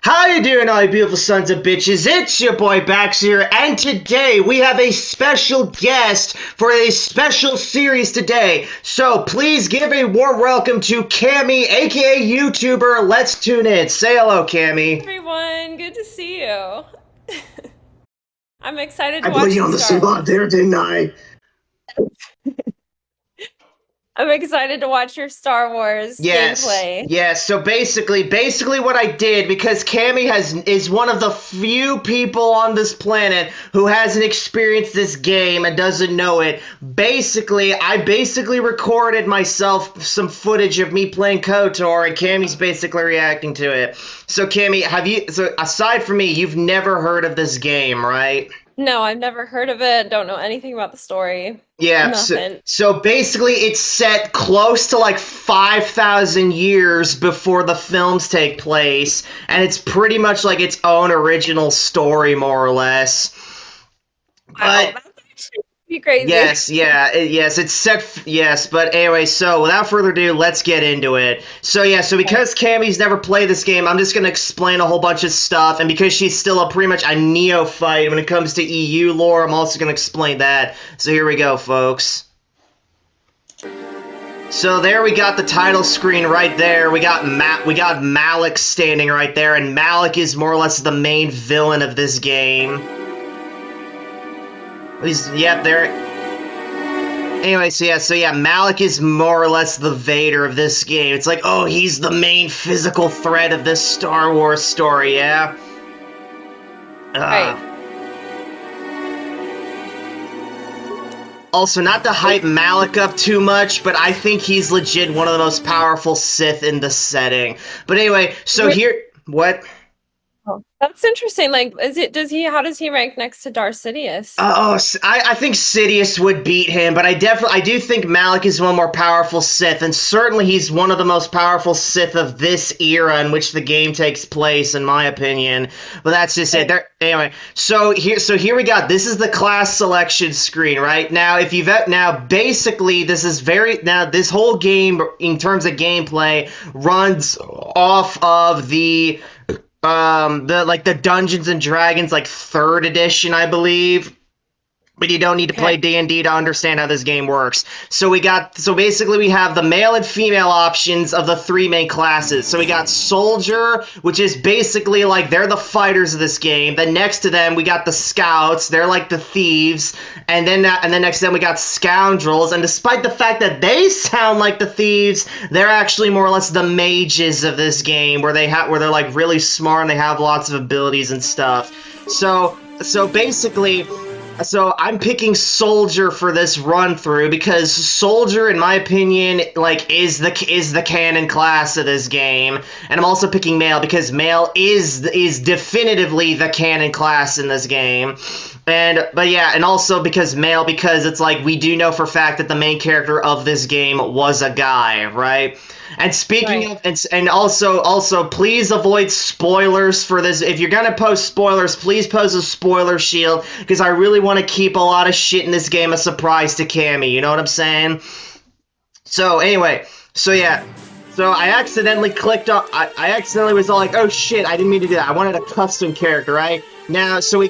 How you doing, all you beautiful sons of bitches? It's your boy Backseater, and today we have a special guest for a special series today. So please give a warm welcome to Cammy, aka YouTuber. Let's tune in. Say hello, Cammy. Everyone, good to see you. I'm excited I to put watch you some on the Star spot Wars. there, didn't I? I'm excited to watch your Star Wars Yes, gameplay. yes. So basically what I did, because Cammy is one of the few people on this planet who hasn't experienced this game and doesn't know it. I basically recorded myself some footage of me playing KOTOR, and Cammy's basically reacting to it. So Cammy, so aside from me, you've never heard of this game, right? No, I've never heard of it, don't know anything about the story. Yeah, Nothing. so basically it's set close to like 5,000 years before the films take place, and it's pretty much like its own original story, more or less. Wow, But that's actually pretty crazy. yes, yeah, yes, it's set, yes, but anyway, so without further ado, let's get into it. So yeah, so Okay. because Cammy's never played this game, I'm just gonna explain a whole bunch of stuff, and because she's still pretty much a neophyte when it comes to EU lore, I'm also gonna explain that. So here we go, folks. So there we got the title screen right there. We got Malik standing right there, and Malik is more or less the main villain of this game. Yep, there. Anyway, so yeah, Malik is more or less the Vader of this game. It's like, oh, he's the main physical threat of this Star Wars story, yeah? Right. Also, not to hype Malik up too much, but I think he's legit one of the most powerful Sith in the setting. But anyway, so Re- here, what? That's interesting. Like, how does he rank next to Darth Sidious? I think Sidious would beat him, but I do think Malik is one more powerful Sith, and certainly he's one of the most powerful Sith of this era in which the game takes place, in my opinion. But that's just it. Anyway, so here we got. This is the class selection screen, right? Now, basically this whole game in terms of gameplay runs off of the Dungeons and Dragons like third edition, I believe. But you don't need to play Okay. D&D to understand how this game works. So basically we have the male and female options of the three main classes. So we got Soldier, which is basically like they're the fighters of this game. Then next to them we got the Scouts, they're like the thieves. And then next to them we got Scoundrels, and despite the fact that they sound like the thieves, they're actually more or less the mages of this game, where they're like really smart and they have lots of abilities and stuff. So I'm picking Soldier for this run through because Soldier, in my opinion, like is the canon class of this game, and I'm also picking Male because Male is definitively the canon class in this game, and also because it's like we do know for a fact that the main character of this game was a guy, right? And speaking Right. of, and also, please avoid spoilers for this. If you're gonna post spoilers, please post a spoiler shield, because I really want to keep a lot of shit in this game a surprise to Cammy. You know what I'm saying? So anyway, so yeah. So I accidentally clicked on, I accidentally was all like, oh shit, I didn't mean to do that. I wanted a custom character, right? Now, so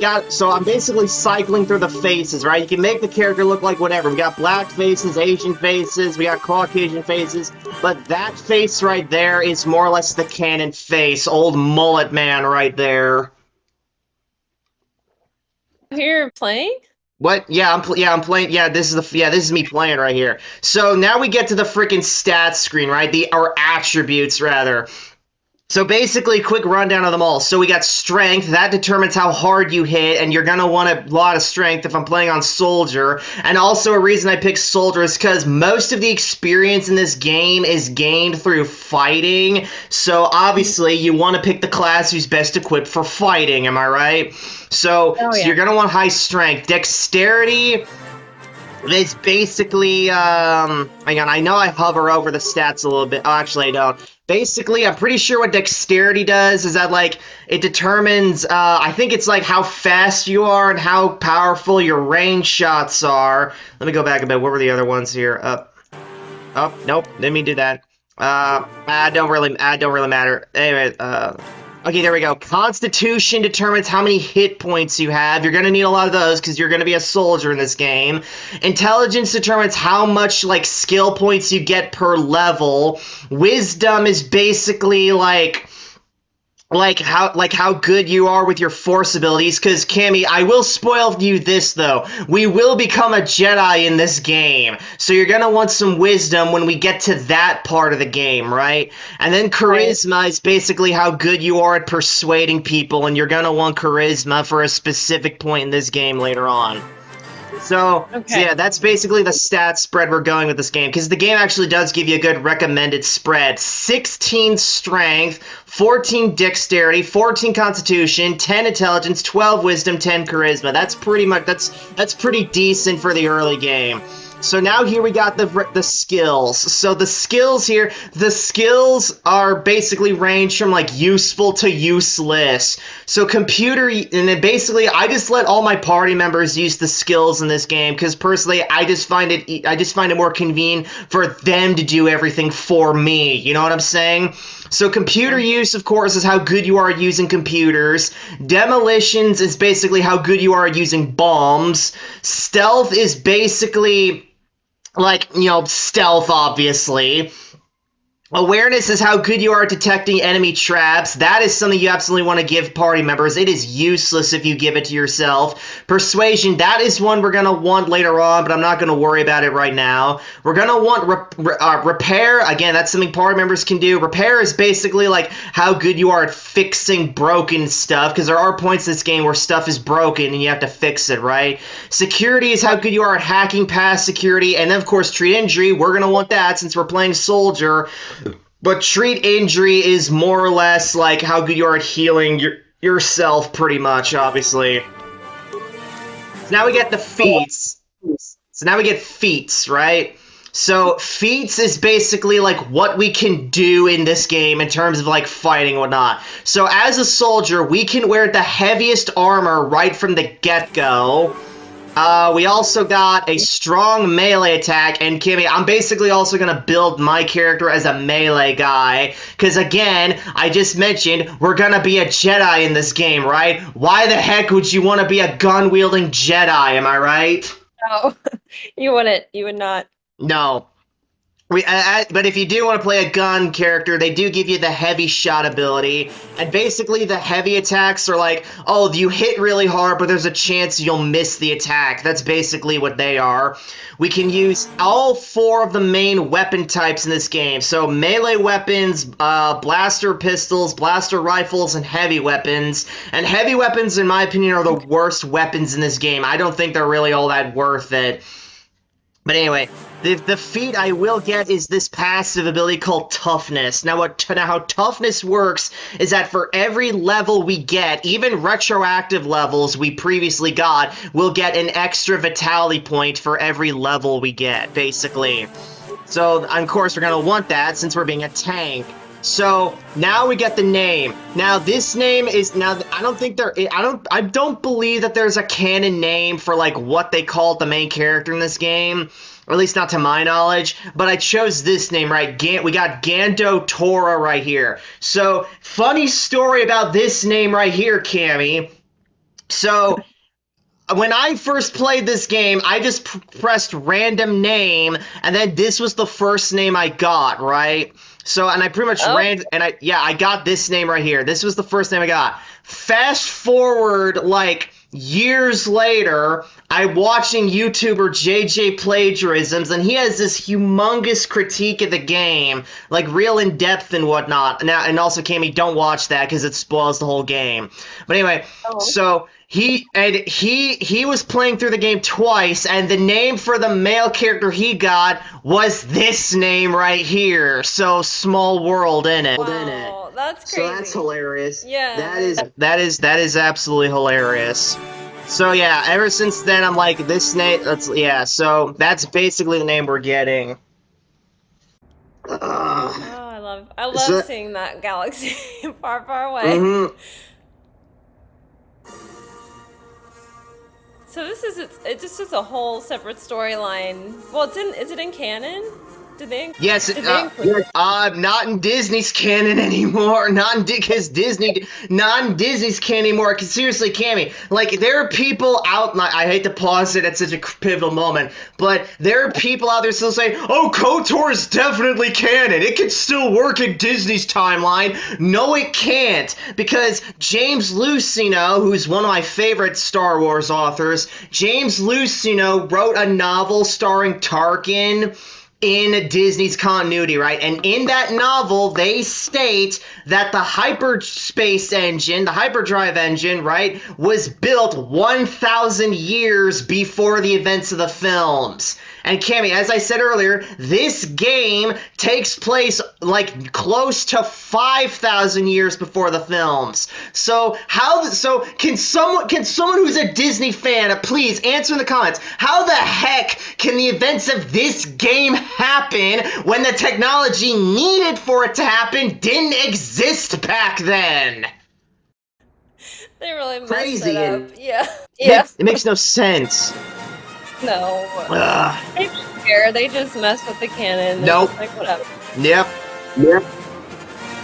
I'm basically cycling through the faces, right? You can make the character look like whatever. We got black faces, Asian faces, we got Caucasian faces, but that face right there is more or less the canon face. Old mullet man right there. Here you're playing? What? I'm playing. Yeah, this is me playing right here. So now we get to the freaking stats screen, right? Or attributes rather. So basically, quick rundown of them all. So we got strength. That determines how hard you hit, and you're going to want a lot of strength if I'm playing on Soldier. And also a reason I picked Soldier is because most of the experience in this game is gained through fighting. So obviously, you want to pick the class who's best equipped for fighting, am I right? Oh So yeah. you're going to want high strength. Dexterity is basically, hang on, I know I hover over the stats a little bit. Oh, actually, I don't. Basically, I'm pretty sure what dexterity does is that, like, it determines, I think it's, like, how fast you are and how powerful your range shots are. Let me go back a bit. What were the other ones here? Oh, nope, didn't mean to do that. Don't really matter. Anyway, Okay, there we go. Constitution determines how many hit points you have. You're gonna need a lot of those because you're gonna be a soldier in this game. Intelligence determines how much like skill points you get per level. Wisdom is basically like how good you are with your force abilities. Because Cammy, I will spoil you this though, we will become a Jedi in this game, so you're gonna want some wisdom when we get to that part of the game, right? And then charisma is basically how good you are at persuading people, and you're gonna want charisma for a specific point in this game later on. So Okay. yeah, that's basically the stat spread we're going with this game, because the game actually does give you a good recommended spread. 16 strength, 14 dexterity, 14 constitution, 10 intelligence, 12 wisdom, 10 charisma. That's pretty much that's pretty decent for the early game. So now here we got the skills. So the skills here, the skills are basically range from like useful to useless. So computer, and then basically I just let all my party members use the skills in this game because personally I just find it more convenient for them to do everything for me. You know what I'm saying? So computer use, of course, is how good you are at using computers. Demolitions is basically how good you are at using bombs. Stealth is basically like, stealth, obviously. Awareness is how good you are at detecting enemy traps. That is something you absolutely want to give party members. It is useless if you give it to yourself. Persuasion, that is one we're going to want later on, but I'm not going to worry about it right now. We're going to want repair. Again, that's something party members can do. Repair is basically like how good you are at fixing broken stuff, because there are points in this game where stuff is broken and you have to fix it, right? Security is how good you are at hacking past security. And then, of course, treat injury. We're going to want that since we're playing soldier. But treat injury is more or less like how good you are at healing yourself, pretty much, obviously. So now we get the feats. So now we get feats, right? So feats is basically like what we can do in this game in terms of like fighting and whatnot. So as a soldier, we can wear the heaviest armor right from the get-go. We also got a strong melee attack, and Kimmy, I'm basically also going to build my character as a melee guy, because again, I just mentioned, we're going to be a Jedi in this game, right? Why the heck would you want to be a gun-wielding Jedi, am I right? No, you wouldn't. You would not. No. But if you do want to play a gun character, they do give you the heavy shot ability, and basically the heavy attacks are like, oh, you hit really hard, but there's a chance you'll miss the attack. That's basically what they are. We can use all 4 of the main weapon types in this game. So melee weapons, blaster pistols, blaster rifles, and heavy weapons. And heavy weapons, in my opinion, are the worst weapons in this game. I don't think they're really all that worth it. But anyway, the feat I will get is this passive ability called Toughness. Now, how Toughness works is that for every level we get, even retroactive levels we previously got, we'll get an extra vitality point for every level we get, basically. So, of course, we're going to want that since we're being a tank. So now we get the name. Now this name is I don't believe that there's a canon name for like what they called the main character in this game, or at least not to my knowledge. But I chose this name, right? We got Gando Tora right here. So funny story about this name right here, Cammy. So when I first played this game, I just pressed random name, and then this was the first name I got, right? So, and I pretty much I got this name right here. This was the first name I got. Fast forward, like, years later, I'm watching YouTuber JJ Plagiarisms, and he has this humongous critique of the game, like, real in-depth and whatnot. Now, and also, Cammy, don't watch that, because it spoils the whole game. But anyway, so he was playing through the game twice, and the name for the male character he got was this name right here. So small world in it. Wow, that's crazy. So that's hilarious. Yeah. That is absolutely hilarious. So yeah, ever since then I'm like, this name. So that's basically the name we're getting. Oh, I love seeing that galaxy far, far away. So this is it just is a whole separate storyline. Well, is it in canon? Did they? Yes, Did they include? not in Disney's canon anymore. Not in Disney's canon anymore. 'Cause seriously, Cammy, like there are people out. I hate to pause it at such a pivotal moment, but there are people out there still saying, "Oh, KOTOR is definitely canon. It can still work in Disney's timeline." No, it can't, because James Luceno, who's one of my favorite Star Wars authors, James Luceno wrote a novel starring Tarkin in Disney's continuity, right? And in that novel, they state that the hyperspace engine, the hyperdrive engine, right, was built 1,000 years before the events of the films. And Cammy, as I said earlier, this game takes place like close to 5,000 years before the films. So can someone who's a Disney fan please answer in the comments, how the heck can the events of this game happen when the technology needed for it to happen didn't exist back then? They really messed Crazy. it up. Yeah. Yeah. It makes no sense. No. Ugh. They don't care. They just mess with the canon. Nope. Like, whatever. Yep.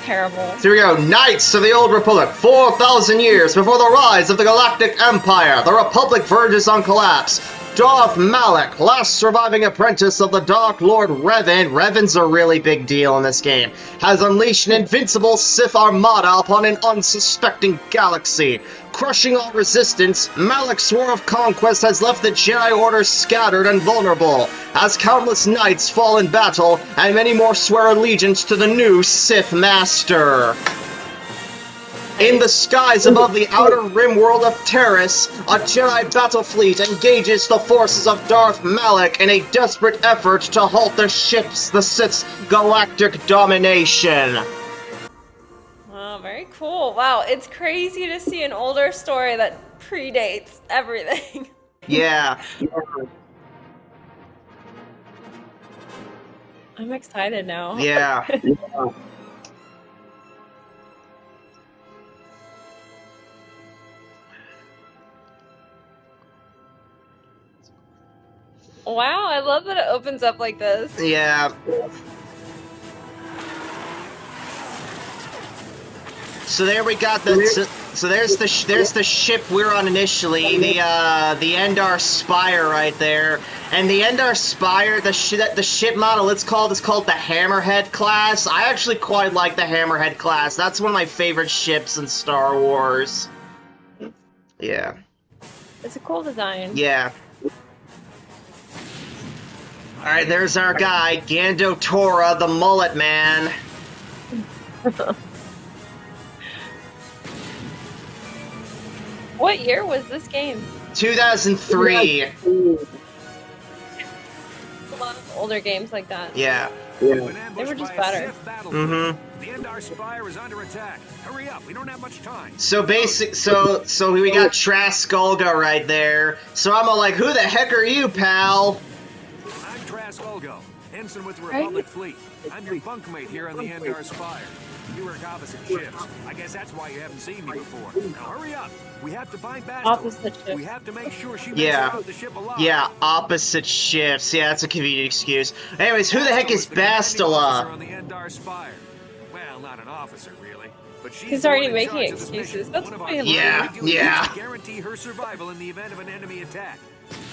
Terrible. So here we go. Knights of the Old Republic. 4,000 years before the rise of the Galactic Empire, the Republic verges on collapse. Darth Malak, last surviving apprentice of the Dark Lord Revan, Revan's a really big deal in this game, has unleashed an invincible Sith armada upon an unsuspecting galaxy. Crushing all resistance, Malak's war of conquest has left the Jedi Order scattered and vulnerable, as countless knights fall in battle, and many more swear allegiance to the new Sith Master. In the skies above the outer rim world of Terrace, a Jedi battle fleet engages the forces of Darth Malak in a desperate effort to halt the Sith's galactic domination. Wow, very cool. Wow, it's crazy to see an older story that predates everything. Yeah. I'm excited now. Yeah. Wow, I love that it opens up like this. Yeah. So there we got the so there's the ship we're on initially, the Endar Spire right there, and the Endar Spire, the ship model it's called is called the Hammerhead class. I actually quite like the Hammerhead class. That's one of my favorite ships in Star Wars. Yeah. It's a cool design. Yeah. All right, there's our guy, Gando Tora, the Mullet Man. What year was this game? 2003. A lot of older games like that. Yeah. They were just better. Mm-hmm. The Endar Spire is under attack. Hurry up, we don't have much time. So we got Traskolga right there. So I'm all like, who the heck are you, pal? I'm Traskolgo, ensign with the Republic Fleet. I'm your bunkmate here on the Endar Spire. You work opposite ships. I guess that's why you haven't seen me before. Now hurry up. We have to find Bastila. Opposite ships. We have to make sure she makes it out of the ship alive. Yeah, opposite shifts. Yeah, that's a convenient excuse. Anyways, who the heck is Bastila? On the Endar Spire. Well, not an officer, really. But she's He's already making excuses. That's why he Yeah. Guarantee her survival in the event of an enemy attack.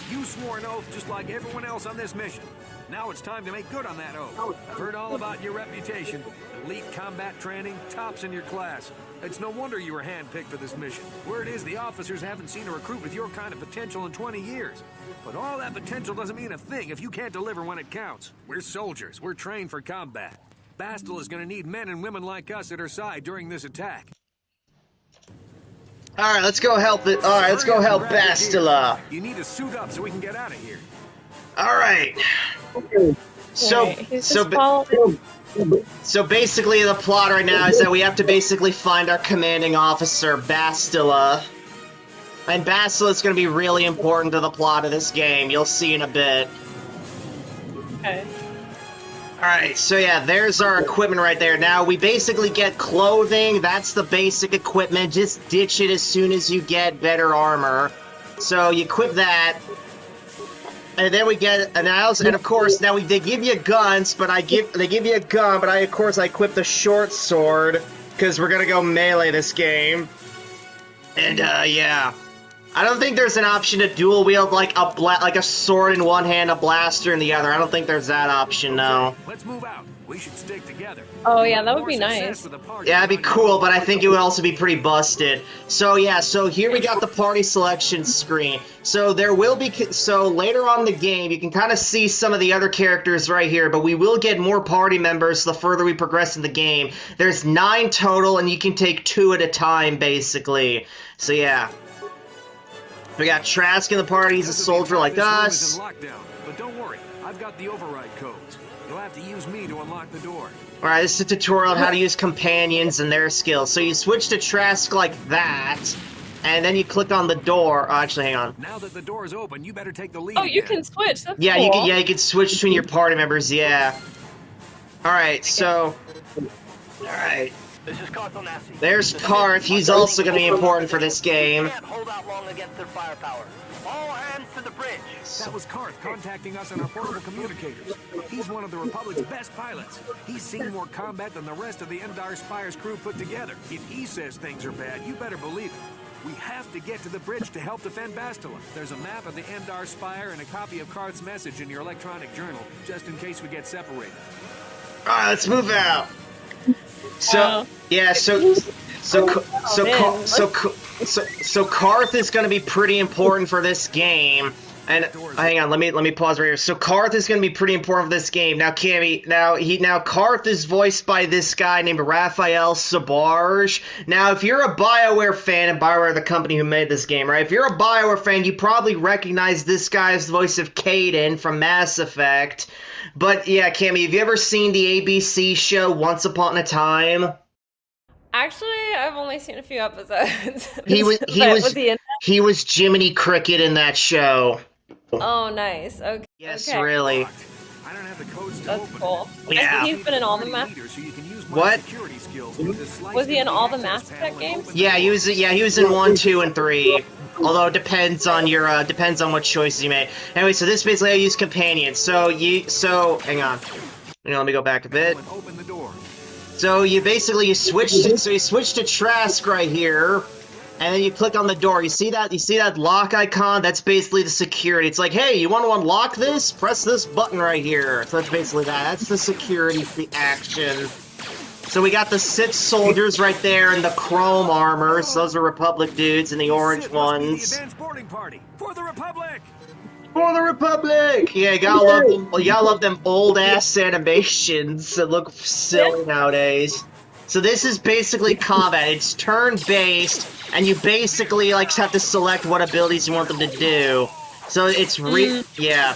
You swore an oath just like everyone else on this mission. Now it's time to make good on that oath. I've heard all about your reputation. Elite combat training, tops in your class. It's no wonder you were handpicked for this mission. Word is the officers haven't seen a recruit with your kind of potential in 20 years. But all that potential doesn't mean a thing if you can't deliver when it counts. We're soldiers. We're trained for combat. Bastila is going to need men and women like us at her side during this attack. All right, let's go help it. All right, let's go help Bastila. You need to suit up so we can get out of here. All right. So basically the plot right now is that we have to basically find our commanding officer, Bastila. And Bastila is going to be really important to the plot of this game. You'll see in a bit. Okay. Alright, so yeah, there's our equipment right there. Now, we basically get clothing. That's the basic equipment. Just ditch it as soon as you get better armor. So you equip that. and then we get an else, and of course now they give you guns, but they give you a gun, but of course I equip the short sword because we're gonna go melee this game, and yeah. I don't think there's an option to dual wield like a sword in one hand, a blaster in the other. I don't think there's that option, no. Let's move out. We should stick together. Oh yeah, that would be nice. Yeah, that'd be cool, but I think it would also be pretty busted. So yeah, so here we got the party selection screen. So there will be, so later on in the game, you can kind of see some of the other characters right here, but we will get more party members the further we progress in the game. There's 9 total, and you can take 2 at a time, basically. So yeah. We got Trask in the party, he's a soldier like us. But don't worry, I've got the override codes. You'll have to use me to unlock the door. Alright, this is a tutorial on how to use companions and their skills. So you switch to Trask like that, and then you click on the door. Oh, actually, hang on. Now that the door is open, you better take the lead. Oh, you can switch. That's yeah, cool. you can switch between your party members. Yeah. All right, so. All right. This is Carthonasi. There's Karth. He's also going to be important for this game. Can't hold out long against their firepower. All hands to the bridge. That was Karth contacting us on our portable communicators. He's one of the Republic's best pilots. He's seen more combat than the rest of the Endar Spire's crew put together. If he says things are bad, you better believe it. We have to get to the bridge to help defend Bastila. There's a map of the Endar Spire and a copy of Karth's message in your electronic journal, just in case we get separated. All right, let's move out. So yeah, so Karth is going to be pretty important for this game. And hang on, let me pause right here. So Karth is going to be pretty important for this game. Now, Cammy, now Karth is voiced by this guy named Raphael Sabarge. Now, if you're a BioWare fan, and BioWare the company who made this game, right? If you're a BioWare fan, you probably recognize this guy as the voice of Kaidan from Mass Effect. But yeah, Cammy, have you ever seen the ABC show Once Upon a Time? Actually, I've only seen a few episodes. He was he was Jiminy Cricket in that show. Oh, nice. Okay. Yes, okay. really. I don't have the codes to That's open cool. it. Yeah. He's been in all the What? Was he in all the Mass Effect games? Yeah, he was in 1, 2, and 3. Although it depends on your depends on what choices you make. Anyway, so this is basically how you use companions. So hang on. Let me go back a bit. Open the door. So you switch to Trask right here, and then you click on the door. You see that lock icon? That's basically the security. It's like, hey, you want to unlock this? Press this button right here. So that's basically that. That's the security action. So we got the Sith soldiers right there in the chrome armors. Those are Republic dudes, and the orange ones. The advanced boarding party for the Republic. For the Republic! Yeah, you gotta love them. Well, you gotta love them old ass animations that look silly nowadays. So this is basically combat. It's turn-based, and you basically like have to select what abilities you want them to do. So it's yeah.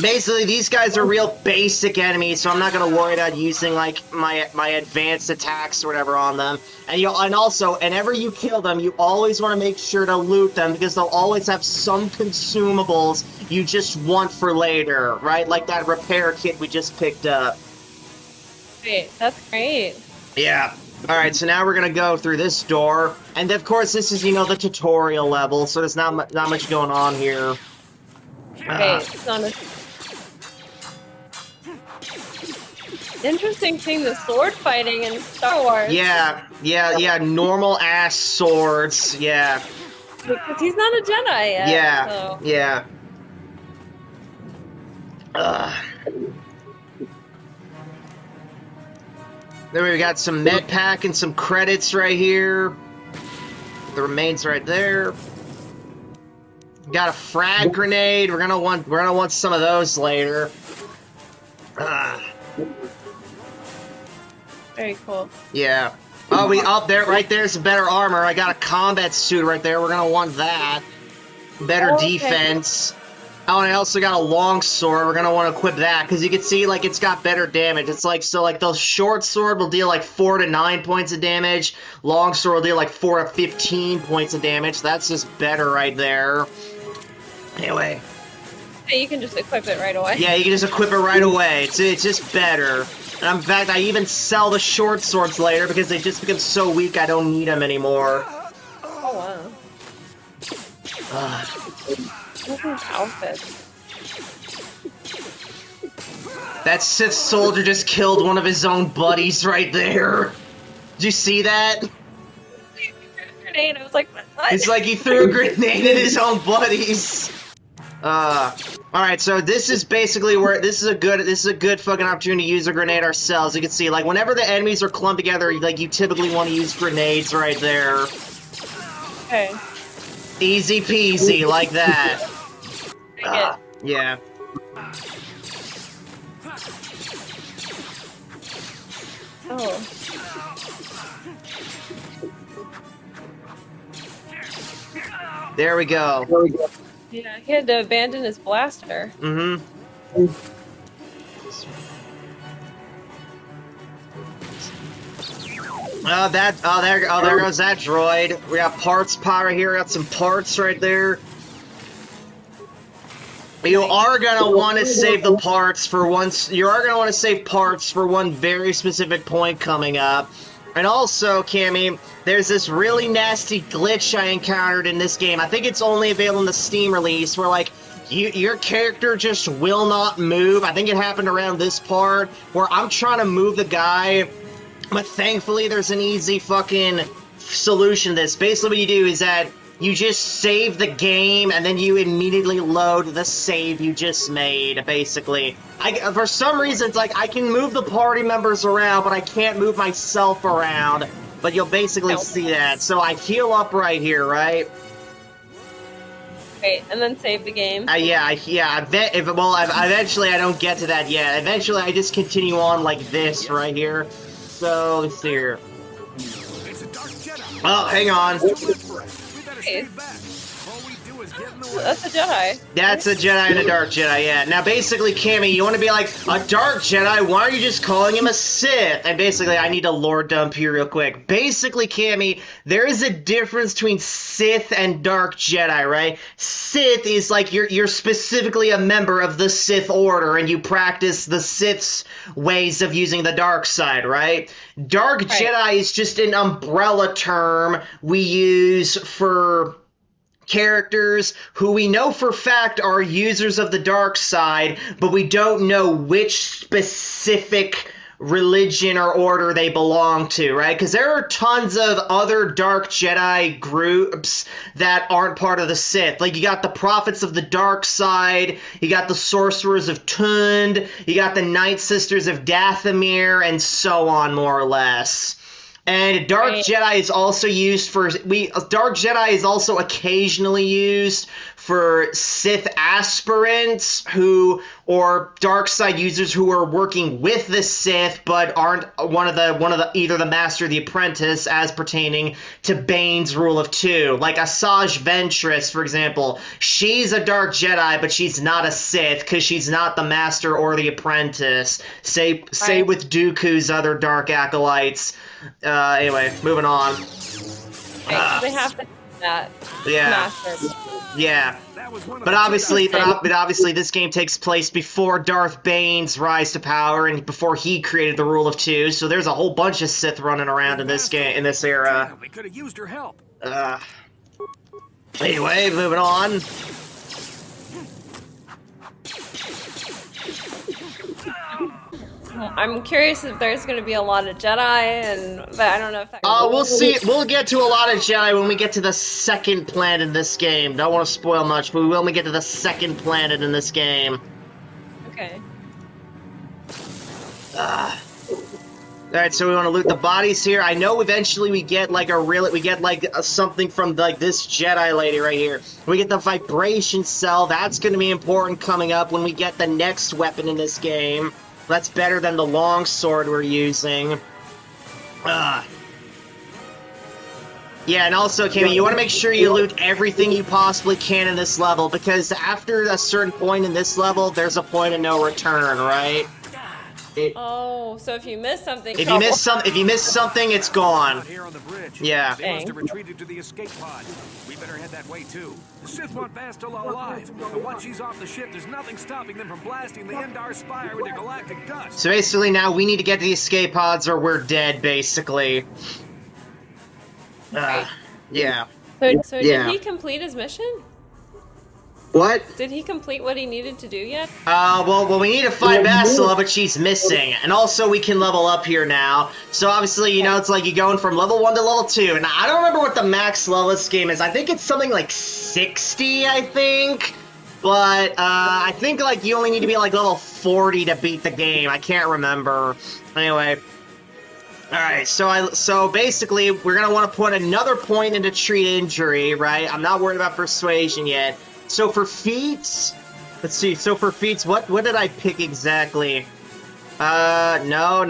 Basically, these guys are real basic enemies, so I'm not gonna worry about using like my advanced attacks or whatever on them. And also, whenever you kill them, you always want to make sure to loot them because they'll always have some consumables you just want for later, right? Like that repair kit we just picked up. Great, that's great. Yeah. All right, so now we're gonna go through this door, and of course, this is the tutorial level, so there's not much going on here. It's not a... Interesting seeing the sword fighting in Star Wars. Yeah, normal ass swords, yeah. Because he's not a Jedi yet. Yeah, so. yeah. Then we got some med pack and some credits right here. The remains right there. Got a frag grenade. We're gonna want some of those later. Very cool. Yeah. Oh, right there's a better armor. I got a combat suit right there. We're gonna want that. Better defense. Oh, and I also got a long sword. We're gonna want to equip that because you can see like it's got better damage. It's like the short sword will deal like 4 to 9 points of damage. Long sword will deal like 4 to 15 points of damage. That's just better right there. Anyway. Yeah, you can just equip it right away. Yeah, you can just equip it right away. It's just better. And in fact, I even sell the short swords later because they just become so weak I don't need them anymore. Oh wow. Look at his outfit. That Sith soldier just killed one of his own buddies right there. Did you see that? Grenade. I was like, what? It's like he threw a grenade at his own buddies. Alright, so this is basically where this is a good fucking opportunity to use a grenade ourselves. You can see, like, whenever the enemies are clumped together, like, you typically want to use grenades right there. Okay. Easy peasy, like that. Yeah. Oh. There we go. Yeah, he had to abandon his blaster. Mm-hmm. There goes that droid. We got parts power here. We got some parts right there. You are gonna want to save the parts for once. You are gonna want to save parts for one very specific point coming up. And also, Cammy, there's this really nasty glitch I encountered in this game. I think it's only available in the Steam release, where, like, your character just will not move. I think it happened around this part, where I'm trying to move the guy, but thankfully there's an easy fucking solution to this. Basically what you do is that you just save the game, and then you immediately load the save you just made, basically. For some reason, it's like, I can move the party members around, but I can't move myself around. But you'll basically see that. So I heal up right here, right? Wait, and then save the game? Eventually I don't get to that yet. Eventually I just continue on like this right here. So, let's see here. Oh, hang on. That's a Jedi. That's a Jedi and a Dark Jedi, yeah. Now, basically, Cammy, you want to be like, a Dark Jedi? Why are you just calling him a Sith? And basically, I need to lore dump you real quick. Basically, Cammy, there is a difference between Sith and Dark Jedi, right? Sith is like, you're specifically a member of the Sith Order, and you practice the Sith's ways of using the dark side, right? Dark Jedi is just an umbrella term we use for characters who we know for fact are users of the dark side, but we don't know which specific religion or order they belong to, right? Because there are tons of other Dark Jedi groups that aren't part of the Sith. Like, you got the Prophets of the Dark Side, you got the Sorcerers of Tund, you got the Night Sisters of Dathomir, and so on, more or less. And Dark Jedi is also used for Dark Jedi is also occasionally used for Sith aspirants or dark side users who are working with the Sith but aren't either the master or the apprentice, as pertaining to Bane's rule of two. Like Asajj Ventress, for example. She's a Dark Jedi, but she's not a Sith because she's not the master or the apprentice. Say with Dooku's other dark acolytes. Anyway, moving on. Okay, they have to do that. Yeah. Master. Yeah. But obviously, this game takes place before Darth Bane's rise to power and before he created the rule of two. So there's a whole bunch of Sith running around in this game, in this era. We could have used her help. Anyway, moving on. I'm curious if there's going to be a lot of Jedi, but I don't know if that. We'll see. We'll get to a lot of Jedi when we get to the second planet in this game. Don't want to spoil much, but we will when we get to the second planet in this game. Okay. Alright, so we want to loot the bodies here. I know eventually we get like something from like this Jedi lady right here. We get the vibration cell. That's going to be important coming up when we get the next weapon in this game. That's better than the long sword we're using. Yeah, and also, Kimmy, you want to make sure you loot everything you possibly can in this level, because after a certain point in this level, there's a point of no return, right? So if you miss something, if you miss something, it's gone. Here on the bridge. Yeah. They must have retreated to the escape pod. We better head that way too. The Sith want Bastila alive, and once she's off the ship, there's nothing stopping them from blasting the Endar Spire into galactic dust. So basically, now we need to get to the escape pods, or we're dead, basically. Yeah. So did he complete his mission? What? Did he complete what he needed to do yet? Well, we need to fight Bastila, but she's missing. And also, we can level up here now. So, obviously, you know, it's like you're going from level 1 to level 2. And I don't remember what the max level of this game is. I think it's something like 60, I think. But, I think, like, you only need to be, like, level 40 to beat the game. I can't remember. Anyway. Alright, so basically, we're gonna want to put another point into treat injury, right? I'm not worried about persuasion yet. So for feats, let's see, what did I pick exactly? No,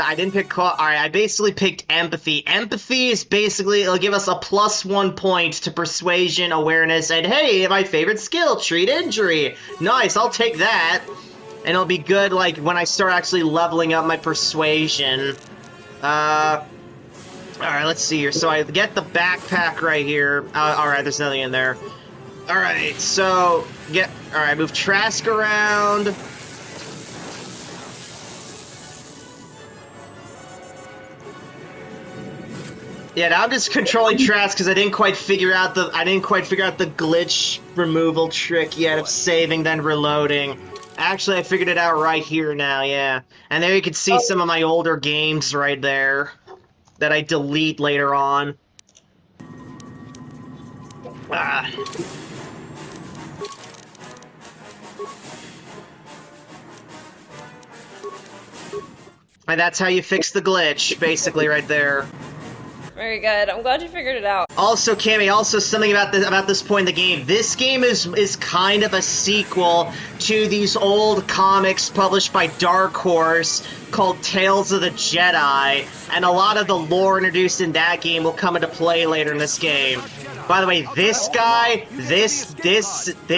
I didn't pick, alright, I basically picked empathy. Empathy is basically, it'll give us a +1 point to persuasion, awareness, and hey, my favorite skill, treat injury. Nice, I'll take that. And it'll be good, like, when I start actually leveling up my persuasion. Alright, let's see here. So I get the backpack right here. Alright, there's nothing in there. Alright, so, alright, move Trask around. Yeah, now I'm just controlling Trask because I didn't quite figure out the glitch removal trick yet of saving then reloading. Actually, I figured it out right here now, yeah. And there you can see some of my older games right there that I delete later on. And that's how you fix the glitch, basically, right there. Very good. I'm glad you figured it out. Also, Cammy, also something about this point in the game. This game is kind of a sequel to these old comics published by Dark Horse called Tales of the Jedi, and a lot of the lore introduced in that game will come into play later in this game. By the way, this guy, this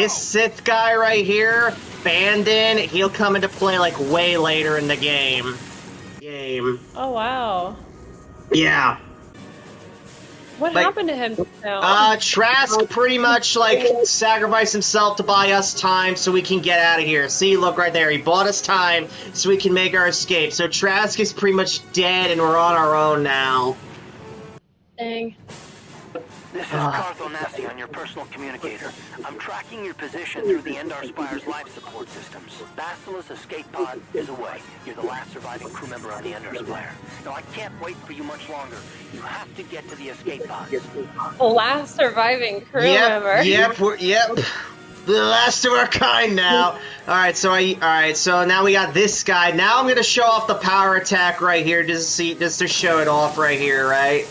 Sith guy right here, Bandon, he'll come into play like way later in the game. Oh wow. Yeah. What happened to him now? Trask pretty much, like, sacrificed himself to buy us time so we can get out of here. See, look right there. He bought us time so we can make our escape. So Trask is pretty much dead and we're on our own now. Dang. This is Cartho Nassi on your personal communicator. I'm tracking your position through the Endar Spire's life support systems. Bastila's escape pod is away. You're the last surviving crew member on the Endar Spire. Now, I can't wait for you much longer. You have to get to the escape pods. The last surviving crew member. Yep. The last of our kind now. Alright, so now we got this guy. Now I'm gonna show off the power attack right here, just to show it off right here, right?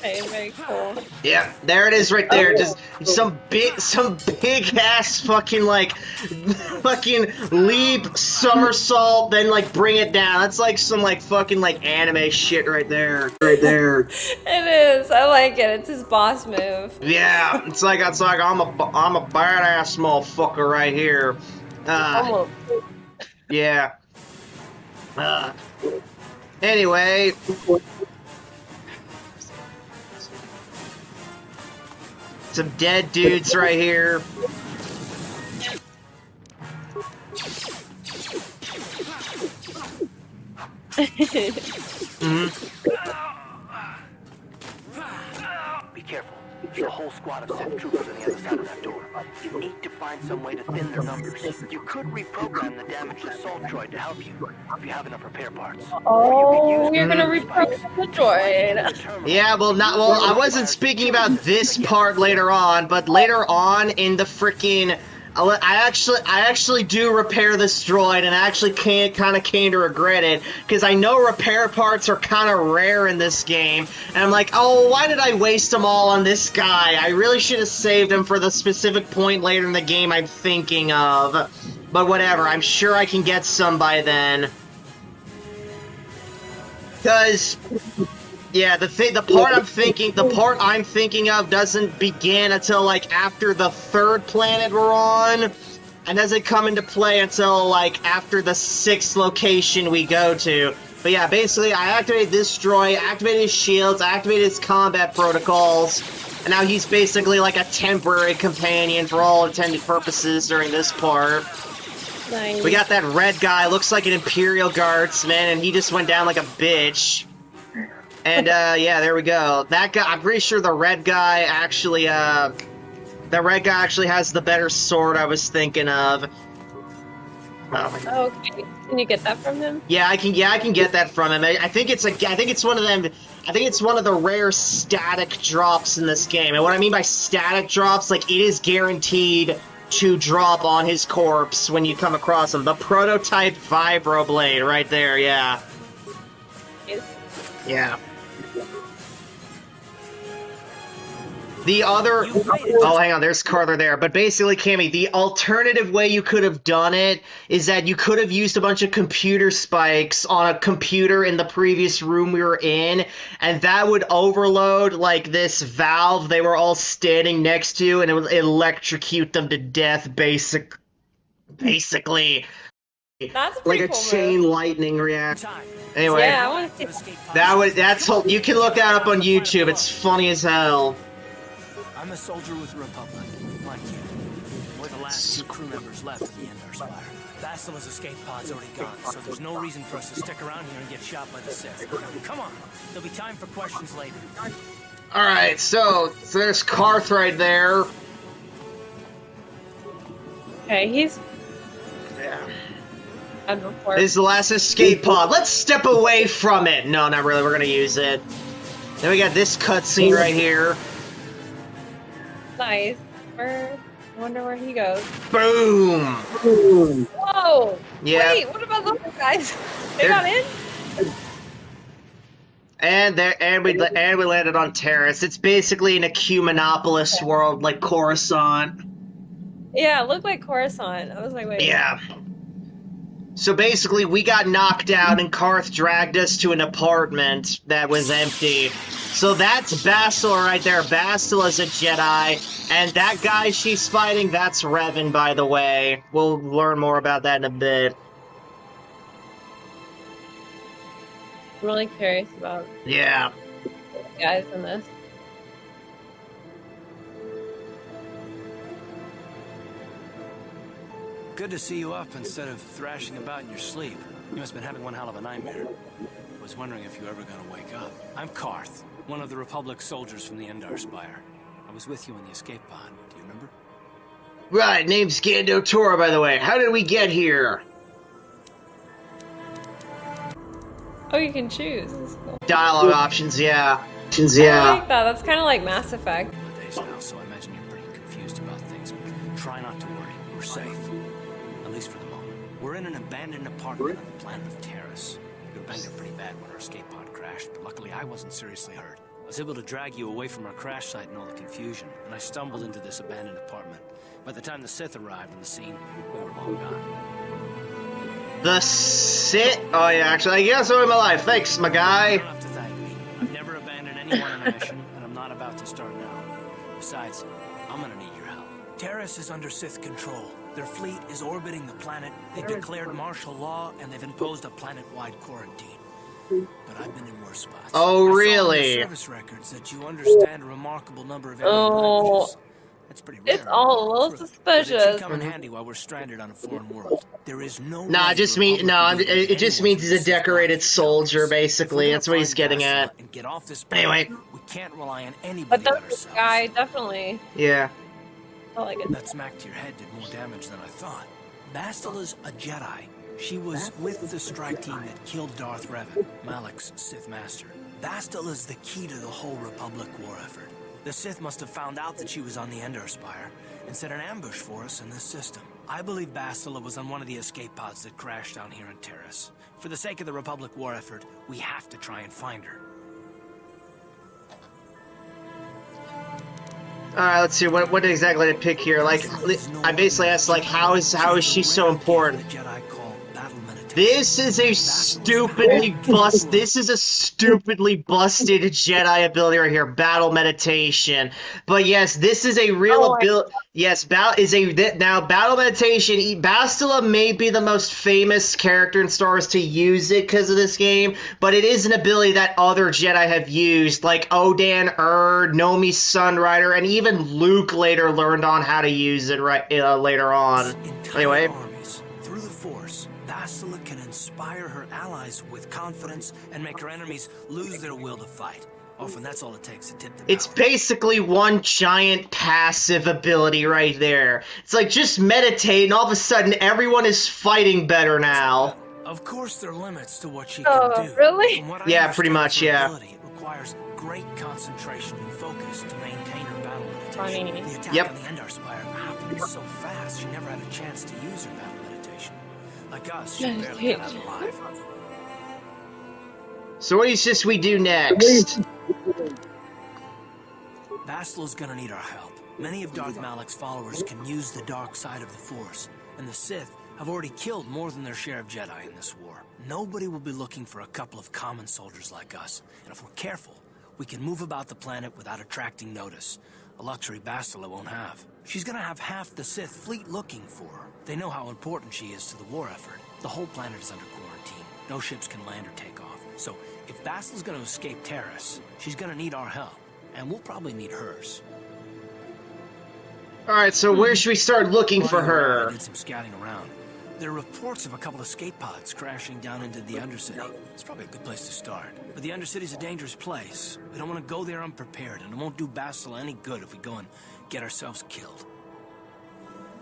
Okay, very cool. Yeah, there it is right there. Just some big ass fucking leap, somersault, then like bring it down. That's like some fucking anime shit right there. Right there. It is. I like it. It's his boss move. Yeah, it's like I'm a badass motherfucker right here. Yeah. Anyway. Some dead dudes right here. Be careful. There's a whole squad of Sith troopers on the other side of that door. You need to find some way to thin their numbers. You could reprogram the damaged assault droid to help you, if you have enough repair parts. Oh, you're gonna reprogram the droid. Yeah, well, I wasn't speaking about this part later on, but later on in the freaking... I actually do repair this droid, and I actually kind of came to regret it, because I know repair parts are kind of rare in this game, and I'm like, oh, why did I waste them all on this guy? I really should have saved him for the specific point later in the game I'm thinking of. But whatever, I'm sure I can get some by then. Because... yeah, the part I'm thinking of doesn't begin until, like, after the third planet we're on, and doesn't come into play until, like, after the 6th location we go to. But yeah, basically, I activated this droid, activated his shields, activated his combat protocols, and now he's basically like a temporary companion for all intended purposes during this part. Nice. We got that red guy, looks like an Imperial Guardsman, and he just went down like a bitch. And, yeah, there we go. That guy, I'm pretty sure the red guy actually, The red guy actually has the better sword I was thinking of. Oh, okay. Can you get that from him? Yeah, I can get that from him. I think it's like I think it's one of them. I think it's one of the rare static drops in this game. And what I mean by static drops, like it is guaranteed to drop on his corpse when you come across him. The prototype vibroblade right there. Yeah. Yes. Yeah. The other... Oh, hang on, there's Carter there. But basically, Cammy, the alternative way you could have done it is that you could have used a bunch of computer spikes on a computer in the previous room we were in, and that would overload, like, this valve they were all standing next to, and it would electrocute them to death, basically. That's a Like pretty a cool chain move. lightning reaction. Anyway, Yeah, I want to see that's you can look that up on YouTube. It's funny as hell. I'm a soldier with the Republic, like you. We're the last two crew members left of the Endar Spire. Bastila's escape pod's already gone, so there's no reason for us to stick around here and get shot by the Sith. Come on, there'll be time for questions later. Alright, so there's Karth right there. Okay, he's Yeah. done before. This is the last escape pod. Let's step away from it. No, not really. We're gonna use it. Then we got this cutscene right here. Nice. I wonder where he goes. Boom. Whoa! Yeah. Wait, what about those guys? They They're- got in? And we landed on Terrace. It's basically an ecumenopolis world like Coruscant. Yeah, it looked like Coruscant. I was like, wait. Yeah. So basically, we got knocked out, and Karth dragged us to an apartment that was empty. So that's Bastila right there. Bastila's a Jedi, and that guy she's fighting, that's Revan, by the way. We'll learn more about that in a bit. I'm really curious about Yeah. the guys in this. Good to see you up instead of thrashing about in your sleep. You must have been having one hell of a nightmare. Was wondering if you were ever gonna wake up. I'm Karth, one of the Republic soldiers from the Endar Spire. I was with you in the escape pod. Do you remember? Right, name's Gando Tora, by the way. How did we get here? Oh, you can choose. That's cool. Dialogue options, yeah. Options, I yeah. like that. That's kind of like Mass Effect. Days now, so I imagine you're pretty confused about things. Try not to worry. We're safe. At least for the moment. We're in an abandoned apartment on the planet of Terrace. We were banged up pretty bad when our escape pod crashed, but luckily I wasn't seriously hurt. I was able to drag you away from our crash site and all the confusion, and I stumbled into this abandoned apartment. By the time the Sith arrived on the scene, we were long gone. The Sith? Oh, yeah, actually, I guess so in my life. Thanks, my You guy. don't have to thank me. I've never abandoned anyone on a mission, and I'm not about to start now. Besides, I'm gonna need your help. Terrace is under Sith control. Their fleet is orbiting the planet. They've declared martial law, and they've imposed a planet-wide quarantine. But I've been in worse spots. Oh, I saw in really? your service records that you understand a remarkable number of alien Oh. languages. That's pretty rare. It's all a little But it suspicious. should come in handy while we're stranded on a foreign world. There is no. Nah, way it just the mean Republic no. can use It just anyone means he's a to assist decorated us. soldier, If we're basically. gonna That's what he's find getting Bastila at. and get off this Anyway. planet, we can't rely on anybody But but that's this ourselves. guy, definitely. Yeah. I like it. That smack to your head did more damage than I thought. Bastila's a Jedi. She was with the strike team that killed Darth Revan, Malak's Sith master. Bastila's the key to the whole Republic war effort. The Sith must have found out that she was on the Endar Spire and set an ambush for us in this system. I believe Bastila was on one of the escape pods that crashed down here in Terrace. For the sake of the Republic war effort, we have to try and find her. Alright, let's see, what exactly to pick here? Like, I basically asked, like, how is she so important? This is a stupidly busted Jedi ability right here, battle meditation. But yes, this is a real ability. Yes, battle meditation. Bastila may be the most famous character in Star Wars to use it because of this game, but it is an ability that other Jedi have used, like Odan Nomi Sunrider, and even Luke later learned on how to use it later on. Anyway. Through the Force, Bastila can inspire her allies with confidence and make her enemies lose their will to fight. Often that's all it takes to tip the It's balance. basically one giant passive ability right there. It's like, just meditate, and all of a sudden, everyone is fighting better now. Of course, there are limits to what she Oh, can do. really? From what I Yeah, pretty understand much, of her yeah. ability, it requires great concentration and focus to maintain her battle meditation. Funny. The attack Yep. on the Endar Spire happened so fast, she never had a chance to use her battle meditation. Like us, she barely got out alive. So what do you suggest we do next? Bastila's gonna need our help. Many of Darth Malik's followers can use the dark side of the Force, and the Sith have already killed more than their share of Jedi in this war. Nobody will be looking for a couple of common soldiers like us, and if we're careful, we can move about the planet without attracting notice, a luxury Bastila won't have. She's gonna have half the Sith fleet looking for her. They know how important she is to the war effort. The whole planet is under quarantine. No ships can land or take off. So, if Bastila's gonna escape Terrace, she's gonna need our help. And we'll probably need hers. Alright, so where should we start looking for I her? did some scouting around. There are reports of a couple of escape pods crashing down into the Undercity. It's probably a good place to start. But the Undercity's a dangerous place. We don't want to go there unprepared, and it won't do Bastila any good if we go and get ourselves killed.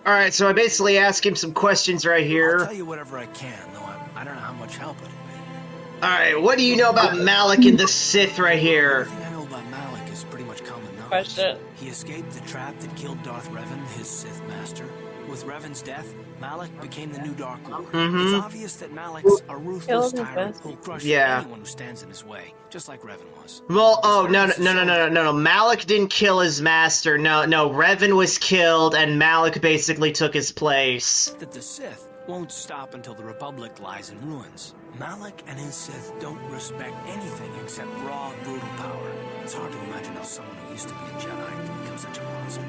Alright, so I basically ask him some questions right I'll here. tell you whatever I can, though I don't know how much help it'll be. Alright, what do you know about Malik and the Sith right here? Everything I know about Malik is pretty much common knowledge. Question. He escaped the trap that killed Darth Revan, his Sith master. With Revan's death, Malik became the new Dark Lord. It's obvious that Malik's a ruthless Killed his tyrant master. who'll crush Yeah. anyone who stands in his way, just like Revan was. Well, oh, no. Malik didn't kill his master. No, Revan was killed, and Malik basically took his place. That the Sith won't stop until the Republic lies in ruins. Malik and his Sith don't respect anything except raw, brutal power. It's hard to imagine how someone who used to be a Jedi can become such a monster.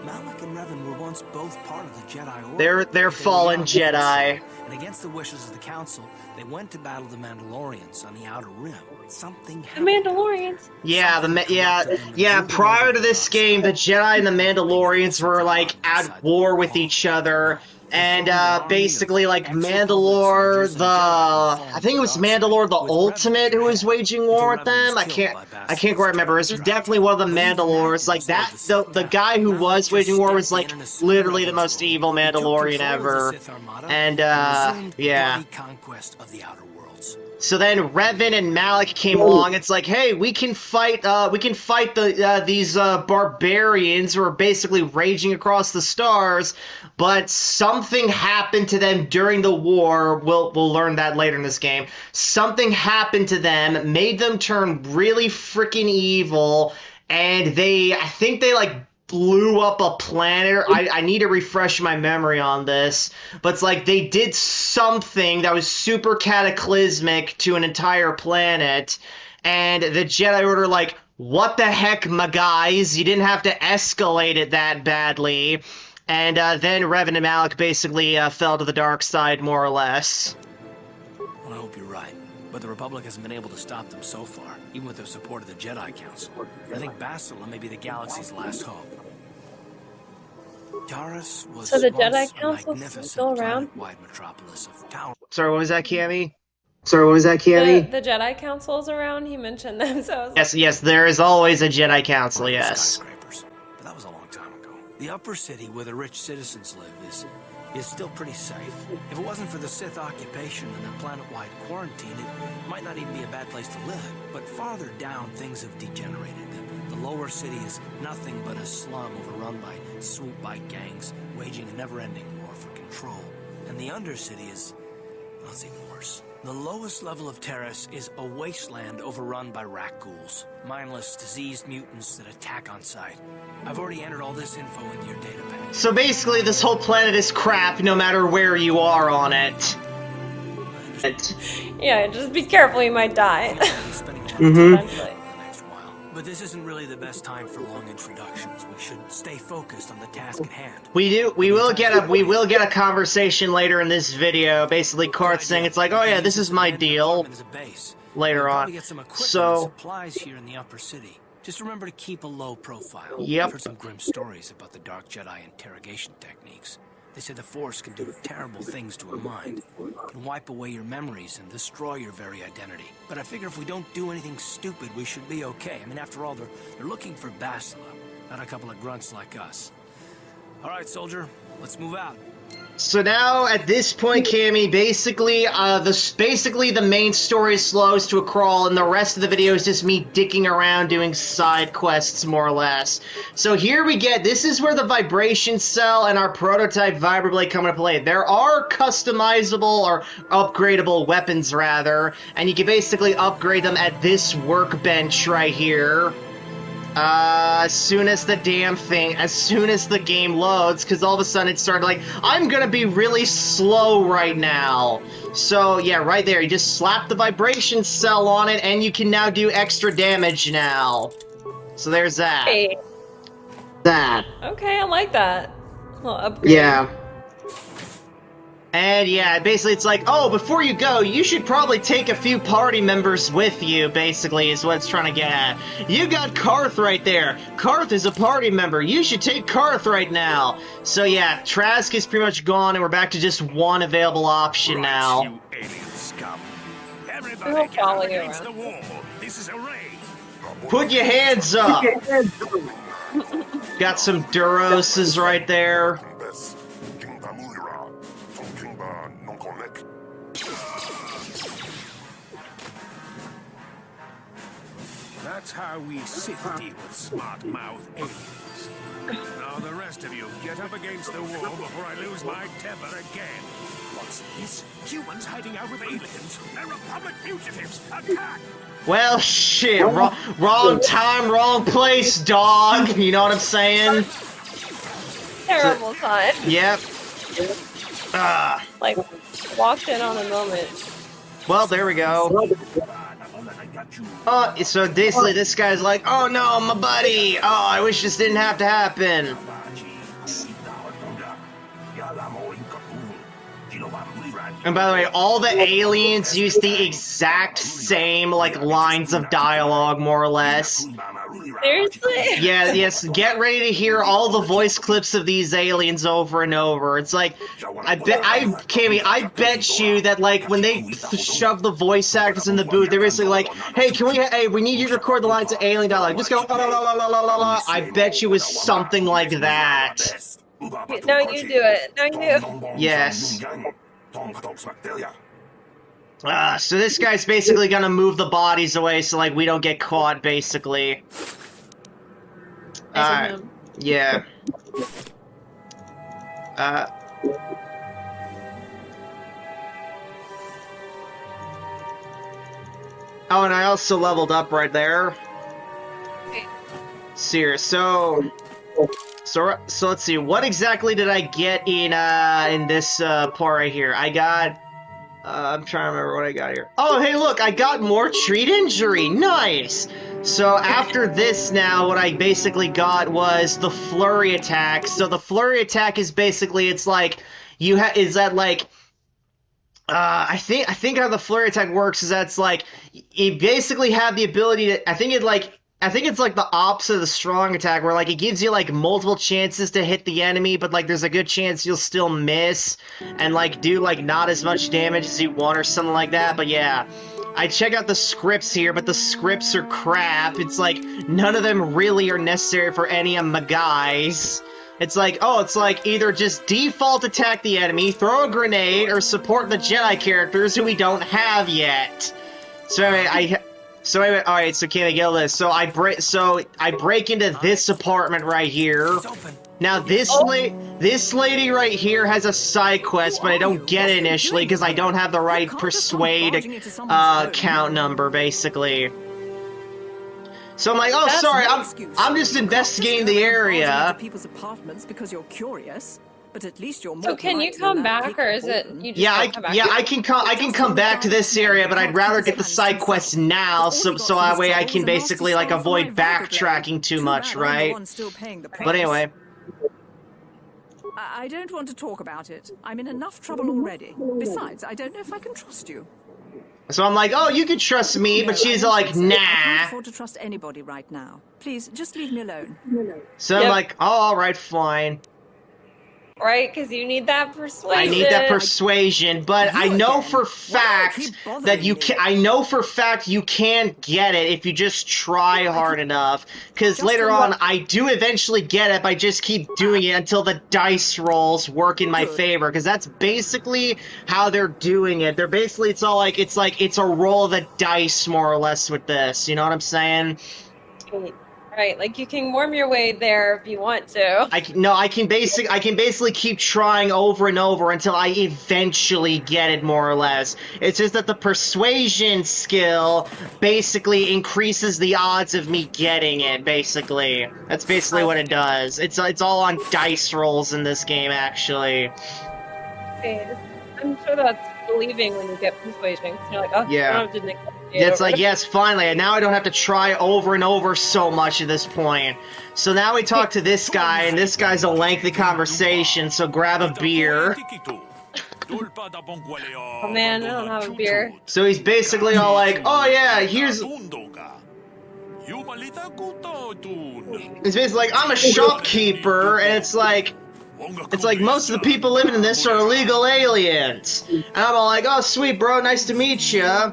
Malik and Revan were once both part of the Jedi Order. They're fallen young Jedi. And against the wishes of the Council, they went to battle the Mandalorians on the Outer Rim. Something The happened. Mandalorians. Yeah. Prior to this game, the Jedi and the Mandalorians were like at war with each other. And basically, like Mandalore, I think it was Mandalore the Ultimate who was waging war with them. I can't quite remember. It was definitely one of the Mandalores. Like that, the guy who was waging war was like literally the most evil Mandalorian ever. And yeah. Conquest of the Outer Worlds. So then Revan and Malik came along. It's like, hey, we can fight these barbarians who are basically raging across the stars, but something happened to them during the war. We'll learn that later in this game. Something happened to them, made them turn really freaking evil, and I think they like blew up a planet. I need to refresh my memory on this, but it's like they did something that was super cataclysmic to an entire planet, and the Jedi Order like, what the heck, my guys, you didn't have to escalate it that badly. And then Revan and Malik basically fell to the dark side, more or less. Well, I hope you're right. But the Republic hasn't been able to stop them so far, even with the support of the Jedi Council. I think Bastila may be the galaxy's last hope. Taris was So the once Jedi a Council's magnificent still around? planet-wide metropolis of tower. Sorry, what was that, Cammy? The Jedi Council's around. He mentioned them, so I was like, Yes, there is always a Jedi Council, yes. Skyscrapers. But that was a long time ago. The upper city where the rich citizens live is still pretty safe. If it wasn't for the Sith occupation and the planet-wide quarantine, it might not even be a bad place to live. But farther down, things have degenerated. The lower city is nothing but a slum overrun by swoop-by gangs, waging a never-ending war for control. And the undercity is, well, it's even worse. The lowest level of Terrace is a wasteland overrun by rat ghouls, mindless, diseased mutants that attack on sight. I've already entered all this info into your data pack. So basically, this whole planet is crap no matter where you are on it. yeah, just be careful, you might die. Eventually. But this isn't really the best time for long introductions. We should stay focused on the task at hand. We will get a conversation later in this video. Basically, Cart saying it's like, oh yeah, this is my deal. Later on. Get some equipment and So supplies here in the upper city. Just remember to keep a low profile. Yep. I've heard some grim stories about the Dark Jedi interrogation techniques. They say the Force can do terrible things to a mind. It can wipe away your memories and destroy your very identity. But I figure if we don't do anything stupid, we should be okay. I mean, after all, they're looking for Bastila, not a couple of grunts like us. All right, soldier, let's move out. So now, at this point, Cammy, basically the main story slows to a crawl, and the rest of the video is just me dicking around doing side quests, more or less. So here we get, this is where the vibration cell and our prototype vibroblade come into play. There are customizable, or upgradable weapons, rather, and you can basically upgrade them at this workbench right here. As soon as the game loads, because all of a sudden it started like, I'm gonna be really slow right now. So, yeah, right there, you just slap the vibration cell on it, and you can now do extra damage now. So there's that. Hey. That. Okay, I like that. Little upgrade. Yeah. And yeah, basically it's like, oh, before you go, you should probably take a few party members with you, basically, is what it's trying to get at. You got Karth right there. Karth is a party member. You should take Karth right now. So yeah, Trask is pretty much gone, and we're back to just one available option now. You alien scum. We'll Everybody get follow up you against the around. wall. This is a raid. Put your hands up! Got some Duroses right there. That's how we sit deal with smart-mouth aliens. Now the rest of you, get up against the wall before I lose my temper again. What's this? Humans hiding out with aliens? They're Republic fugitives! Attack! Well, shit, wrong time, wrong place, dog. You know what I'm saying? Terrible time. Yep. Like, walked in on a moment. Well, there we go. So basically this guy's like, oh no, my buddy! Oh, I wish this didn't have to happen. And by the way, all the aliens use the exact same, like, lines of dialogue, more or less. Seriously? Yeah, yes, get ready to hear all the voice clips of these aliens over and over. It's like, Cammy, I bet you that, like, when they shove the voice actors in the booth, they're basically like, hey, we need you to record the lines of alien dialogue. Just go, la la la la la la la. I bet you it was something like that. No, you do it. No, you. Yes. So this guy's basically gonna move the bodies away so, like, we don't get caught, basically. Yeah. Oh, and I also leveled up right there. So let's see, what exactly did I get in this part right here? I got, I'm trying to remember what I got here. Oh, hey, look, I got more treat injury. Nice. So after this now, what I basically got was the flurry attack. So the flurry attack is basically, it's like, I think how the flurry attack works is that it's like, you basically have the ability to, I think it's like the opposite of the strong attack, where, like, it gives you, like, multiple chances to hit the enemy, but, like, there's a good chance you'll still miss and, like, do, like, not as much damage as you want or something like that. But yeah, I check out the scripts here, but the scripts are crap. It's like, none of them really are necessary for any of my guys. It's like, oh, it's like either just default attack the enemy, throw a grenade, or support the Jedi characters who we don't have yet. So anyway, alright, so can I get this? So I break into this apartment right here. Now this lady right here has a side quest, but I don't get it initially because I don't have the right persuade count number, basically. So I'm like, oh, sorry, I'm just investigating the area. People's apartments because you're curious. But at least you're more So can you come back, or is it you just don't come back? I can come back to this area, but I'd rather get the side quests now, so that way I can basically, like, avoid backtracking too much, right? But anyway. I don't want to talk about it. I'm in enough trouble already. Besides, I don't know if I can trust you. So I'm like, oh, you can trust me, but she's like, nah. I can't afford to trust anybody right now. Please, just leave me alone. So I'm like, oh, alright, fine. right? Because you need that persuasion. I need that persuasion, but I know for fact that you can. I know for fact you can get it if you just try hard enough. Because later on, I do eventually get it, but I just keep doing it until the dice rolls work in my favor. Because that's basically how they're doing it. They're basically it's a roll of the dice more or less with this. You know what I'm saying? Right, like you can worm your way there if you want to. I can basically keep trying over and over until I eventually get it, more or less. It's just that the persuasion skill basically increases the odds of me getting it, basically. That's basically what it does. It's all on dice rolls in this game, actually. Okay, I'm sure that's believing when you get persuasion. 'Cause you're like, oh, Yeah. I don't have to negotiate It's over like, it. yes, finally, and now I don't have to try over and over so much at this point. So now we talk to this guy, and this guy's a lengthy conversation, so grab a beer. Oh man, I don't have a beer. So he's basically all like, oh yeah, here's... It's basically like, I'm a shopkeeper, and it's like most of the people living in this are illegal aliens. And I'm all like, oh sweet bro, nice to meet ya.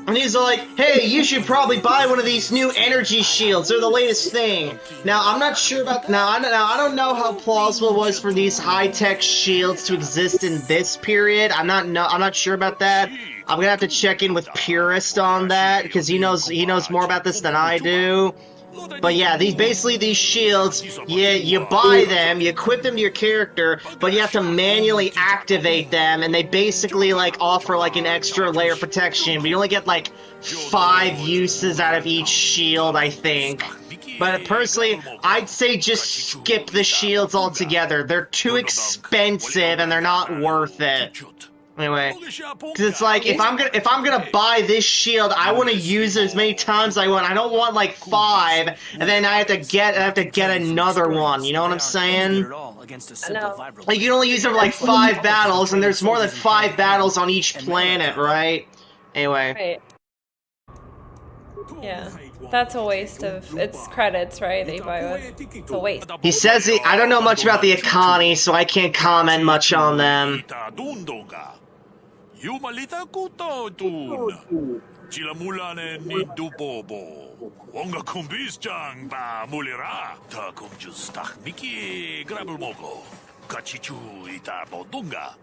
And he's like, hey, you should probably buy one of these new energy shields. They're the latest thing. Now, I'm not sure about... Now, I don't know how plausible it was for these high-tech shields to exist in this period. I'm not sure about that. I'm gonna have to check in with Purist on that, because he knows more about this than I do. But yeah, these shields, you buy them, you equip them to your character, but you have to manually activate them, and they basically, like, offer, like, an extra layer of protection, but you only get, like, 5 uses out of each shield, I think. But personally, I'd say just skip the shields altogether. They're too expensive, and they're not worth it. Anyway, because it's like, if I'm gonna buy this shield, I want to use it as many times as I want. I don't want like 5, and then I have to get another one. You know what I'm saying? Like, you can only use it for like 5 battles, and there's more than 5 battles on each planet, right? Anyway. Right. Yeah, that's a waste of... It's credits, right, that you buy with? It's a waste. He says I don't know much about the economy, so I can't comment much on them. Yumalita kuto tun. Chilamulane ni dubobo. Wonga kumbis jang ba mulira. Ta kumjus tak miki grabul moko. Kachichu ita bodunga.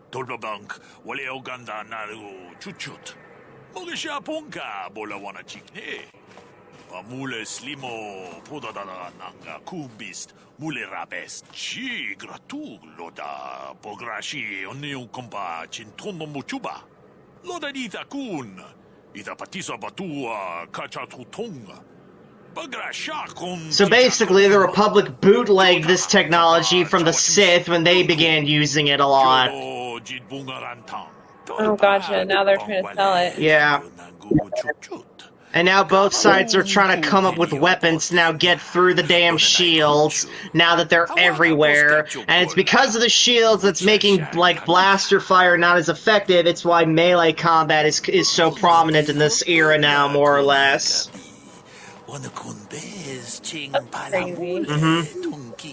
Tolbabank wale oganda naru chuchut. Mogisha punka bola wana chikne. Pamule slimo podadada nanga kumbist. Mulerabes chi gratu loda pograshi oneu kompa chintono muchuba. Loda dita kun. Ita patisa batua kachatutonga. So basically, the Republic bootlegged this technology from the Sith when they began using it a lot. Oh, gotcha. Now they're trying to sell it. Yeah. And now both sides are trying to come up with weapons to now get through the damn shields, now that they're everywhere. And it's because of the shields that's making, like, blaster fire not as effective. It's why melee combat is so prominent in this era now, more or less. That's crazy.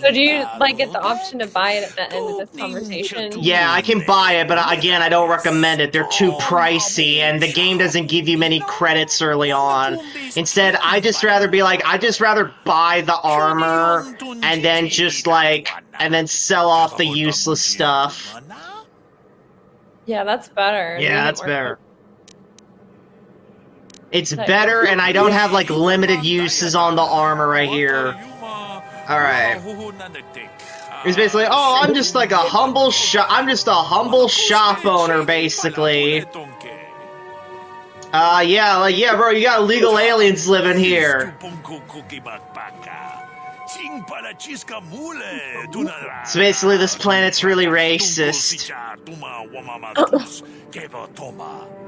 So do you, like, get the option to buy it at the end of this conversation? Yeah, I can buy it, but again, I don't recommend it. They're too pricey, and the game doesn't give you many credits early on. Instead, I'd just rather buy the armor, and then just, like, and then sell off the useless stuff. Yeah, that's better. Yeah, that's better. It's better, and I don't have, like, limited uses on the armor right here. Alright. He's basically, oh, I'm just like a humble shop owner, basically. Yeah, bro, you got illegal aliens living here. So basically, this planet's really racist.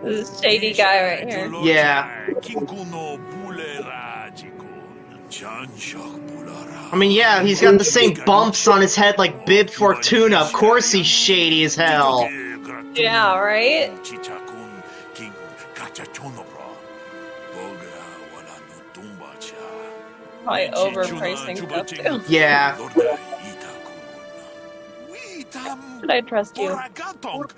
This is shady guy right here. Yeah. I mean, yeah, he's got the same bumps on his head like Bib Fortuna. Of course he's shady as hell. Yeah, right? Probably overpricing stuff too. Yeah. Should I trust you? Oragatong,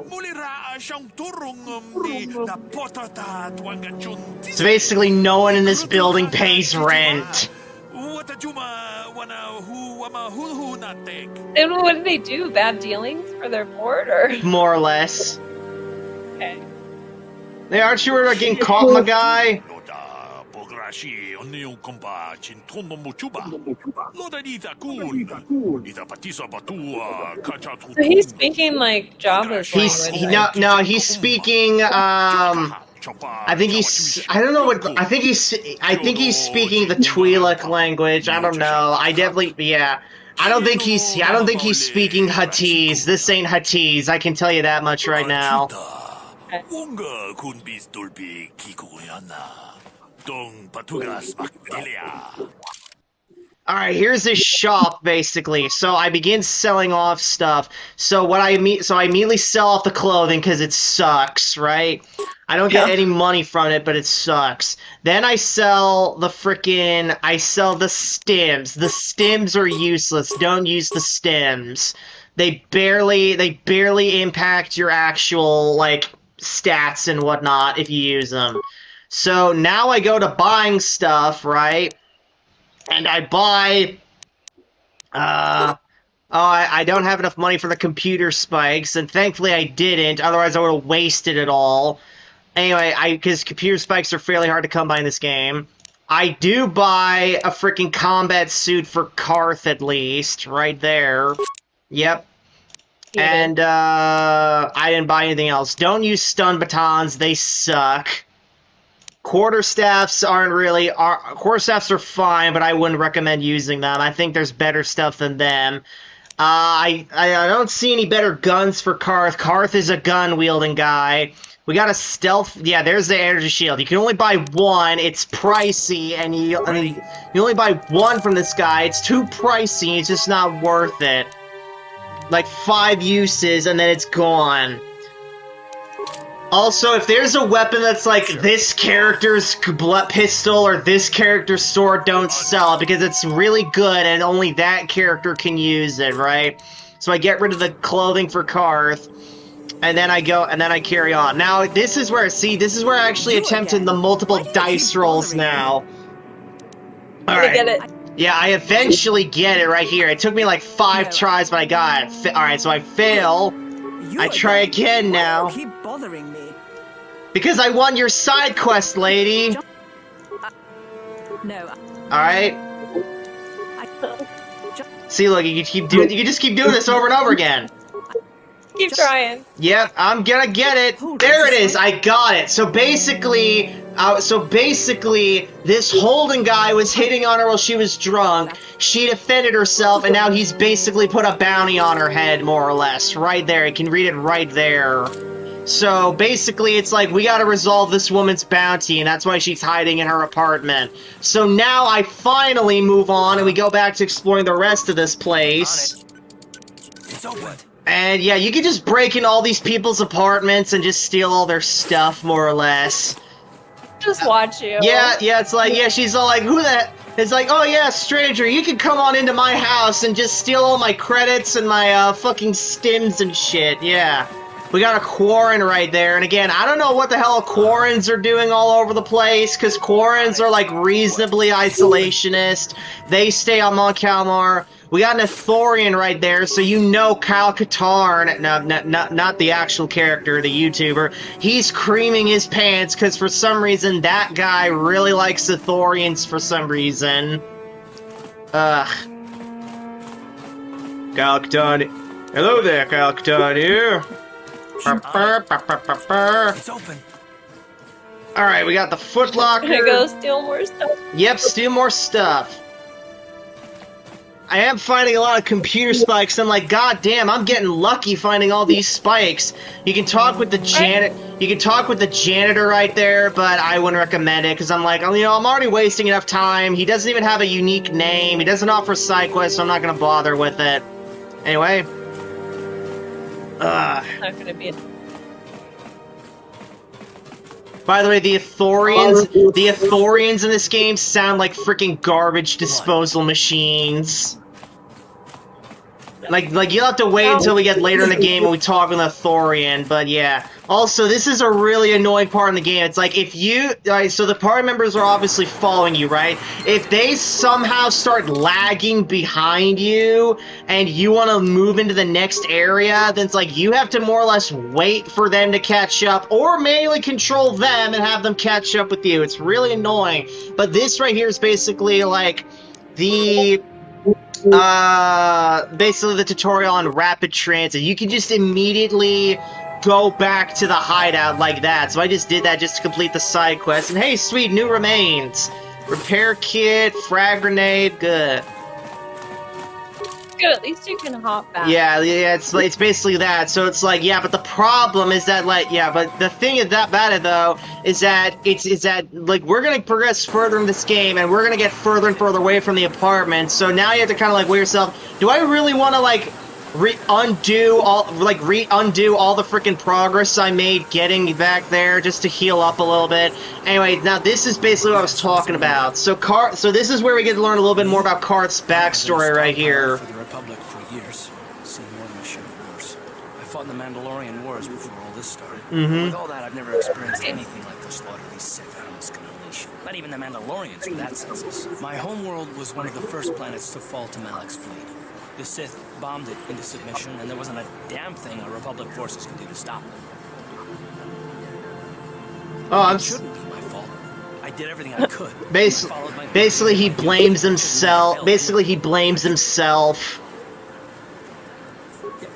mulira siyang turong ni na potata tuangachun. So basically, no one in this building pays rent. What a juma wana hu ama hu natek. And what do they do? Bad dealings for their board, or? More or less. Okay. Hey, aren't you worried about getting caught, my guy? Loda pograshi onyo komba chintono muchuba. Loda ita kun. Ita patisa batua kachatu. So he's speaking like Java's He's language. he's speaking I think he's I don't know what I think he's speaking the Twi'lek language. I don't know. I definitely yeah. I don't think he's speaking Huttese. This ain't Huttese. I can tell you that much right now. Wonga kun bis dolbi kikuyana. Dong patugas makdelia. Alright, here's this shop, basically. So I begin selling off stuff. So I immediately sell off the clothing because it sucks, right? I don't get any money from it, but it sucks. Then I sell the stims. The stims are useless. Don't use the stims. They barely impact your actual, like, stats and whatnot if you use them. So now I go to buying stuff, right? And I buy, I don't have enough money for the computer spikes, and thankfully I didn't, otherwise I would have wasted it all. Anyway, because computer spikes are fairly hard to come by in this game. I do buy a freaking combat suit for Karth, at least, right there. Yep. And, I didn't buy anything else. Don't use stun batons, they suck. Quarterstaffs quarterstaffs are fine, but I wouldn't recommend using them. I think there's better stuff than them. I don't see any better guns for Karth. Karth is a gun-wielding guy. We got a stealth... Yeah, there's the energy shield. You can only buy one. It's pricey, and you only buy one from this guy. It's too pricey. It's just not worth it. Like 5 uses, and then it's gone. Also, if there's a weapon that's like this character's pistol or this character's sword, don't sell it because it's really good and only that character can use it, right? So I get rid of the clothing for Karth, and then I carry on. Now, this is where I actually attempted the multiple dice rolls now. Alright. Get it. Yeah, I eventually get it right here. It took me like 5 tries, but I got it. Alright, so I fail. I try again now. Keep bothering me. Because I won your side quest, lady. No. Alright. See, look, you can just keep doing this over and over again. Keep trying. Yep, I'm gonna get it. There it is. I got it. So basically, this Holden guy was hitting on her while she was drunk. She defended herself, and now he's basically put a bounty on her head, more or less. Right there. You can read it right there. So basically, it's like, we gotta resolve this woman's bounty, and that's why she's hiding in her apartment. So now I finally move on, and we go back to exploring the rest of this place. It's open. And yeah, you can just break in all these people's apartments and just steal all their stuff, more or less. Just watch you. Yeah, it's like, yeah, she's all like, who that? It's like, oh yeah, stranger, you can come on into my house and just steal all my credits and my, fucking stims and shit, yeah. We got a Quarren right there, and again, I don't know what the hell Quarrens are doing all over the place, because Quarrens are, like, reasonably isolationist. They stay on Mount Kalmar. We got an Ithorian right there, so you know Kyle Katarn, not the actual character, the YouTuber, he's creaming his pants, because for some reason, that guy really likes Ithorians for some reason. Kyle Katarn. Hello there, Kyle Katarn here. It's open. Alright, we got the footlocker. Gonna go steal more stuff. Yep, steal more stuff. I am finding a lot of computer spikes. I'm like, god damn, I'm getting lucky finding all these spikes. You can talk with the janitor right there, but I wouldn't recommend it because I'm like, oh, you know, I'm already wasting enough time. He doesn't even have a unique name. He doesn't offer side quests, so I'm not gonna bother with it. Anyway. Not gonna be. By the way, the Ithorians in this game sound like freaking garbage disposal machines. Like you'll have to wait until we get later in the game and we talk with Thorian, but yeah. Also, this is a really annoying part in the game. It's like if you, so the party members are obviously following you, right? If they somehow start lagging behind you and you want to move into the next area, then it's like you have to more or less wait for them to catch up or manually control them and have them catch up with you. It's really annoying. But this right here is basically like the basically the tutorial on rapid transit. You can just immediately go back to the hideout like that. So I just did that just to complete the side quest. And hey, sweet, new remains. Repair kit, frag grenade, good. Good, at least you can hop back. Yeah, it's basically that. So it's like, yeah, but the problem is that, like, yeah, but the thing is that about it, though, is that like, we're gonna progress further in this game, and we're gonna get further and further away from the apartment, so now you have to kind of, like, weigh yourself, do I really want to, like, undo all the freaking progress I made getting back there just to heal up a little bit. Anyway, now this is basically what I was talking about. So this is where we get to learn a little bit more about Karth's backstory right here. For the Republic for years, seen more than a share of wars. I fought in the Mandalorian Wars before all this started. With all that, I've never experienced anything like the slaughter these Sith animals can unleash. Not even the Mandalorians were that senseless. My homeworld was one of the first planets to fall to Malak's fleet. The Sith bombed it into submission, and there wasn't a damn thing our Republic forces could do to stop them. Oh, It shouldn't be my fault. I did everything I could. Basically, he blames himself. Basically, he blames himself.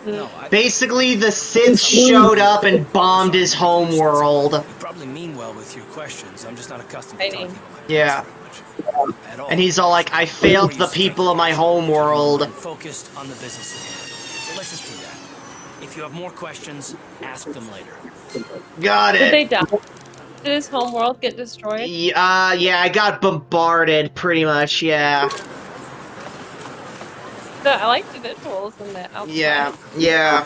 No, Basically, the Sith showed up and bombed his home world. You probably mean well with your questions. I'm just not accustomed to talking about my Yeah. at all. And he's all like, I failed the people of my home world. Focused on the business at hand. So let's just do that. If you have more questions, ask them later. Got Did they it. die? Did his homeworld get destroyed? Yeah, I got bombarded, pretty much, yeah. I like the visuals in the outside. Yeah.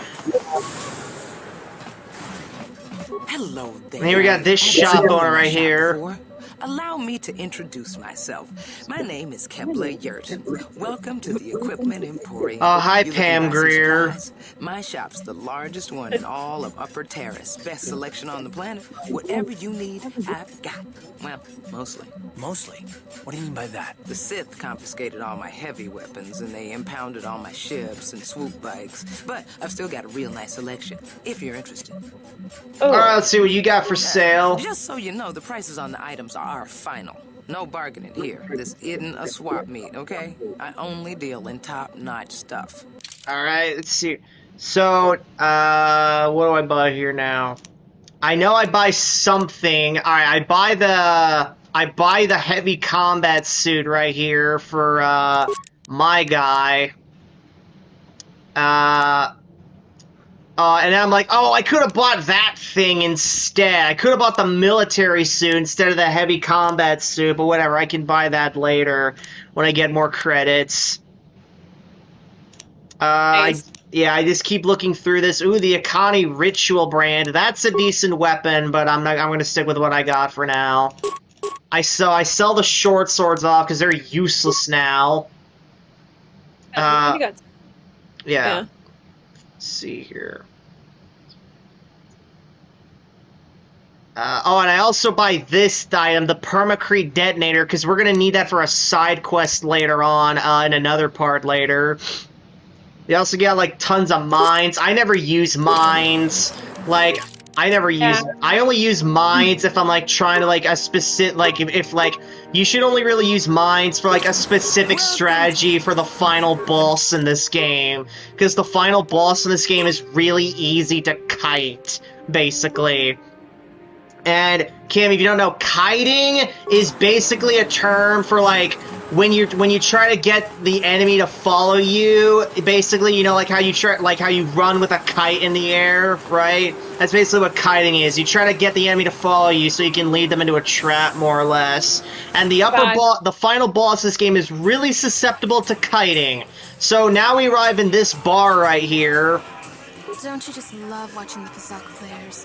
Hello there. And here we got this shop owner right here. Before. Allow me to introduce myself. My name is Kepler Yurt. Welcome to the Equipment Emporium. Oh, hi, You looking Pam for some Greer. supplies? My shop's the largest one in all of Upper Terrace. Best selection on the planet. Whatever you need, I've got. Well, mostly. Mostly? What do you mean by that? The Sith confiscated all my heavy weapons, and they impounded all my ships and swoop bikes. But I've still got a real nice selection, if you're interested. Oh, Alright, let's see what you got for sale. Just so you know, the prices on the items are final. No bargaining here. This isn't a swap meet, okay? I only deal in top-notch stuff. Alright, let's see. So, what do I buy here now? I know I buy something. Alright, I buy the heavy combat suit right here for, my guy. And then I'm like, oh, I could have bought that thing instead. I could have bought the military suit instead of the heavy combat suit, but whatever, I can buy that later when I get more credits. Nice. I just keep looking through this. Ooh, the Akani Ritual brand. That's a decent weapon, but I'm gonna stick with what I got for now. I sell the short swords off because they're useless now. you got Yeah. Yeah. Let's see here. Oh, and I also buy this item, the Permacrete Detonator, because we're going to need that for a side quest later on, in another part later. We also got, like, tons of mines. I never use mines. Like, I only use mines if I'm, like, trying to, like, a specific, like, if like, you should only really use mines for, like, a specific strategy for the final boss in this game. Because the final boss in this game is really easy to kite, basically. And, Cam, if you don't know, kiting is basically a term for, like, when you try to get the enemy to follow you, basically, you know, like how you run with a kite in the air, right? That's basically what kiting is. You try to get the enemy to follow you so you can lead them into a trap, more or less. And the the final boss of this game is really susceptible to kiting. So now we arrive in this bar right here. Don't you just love watching the Kazakh players?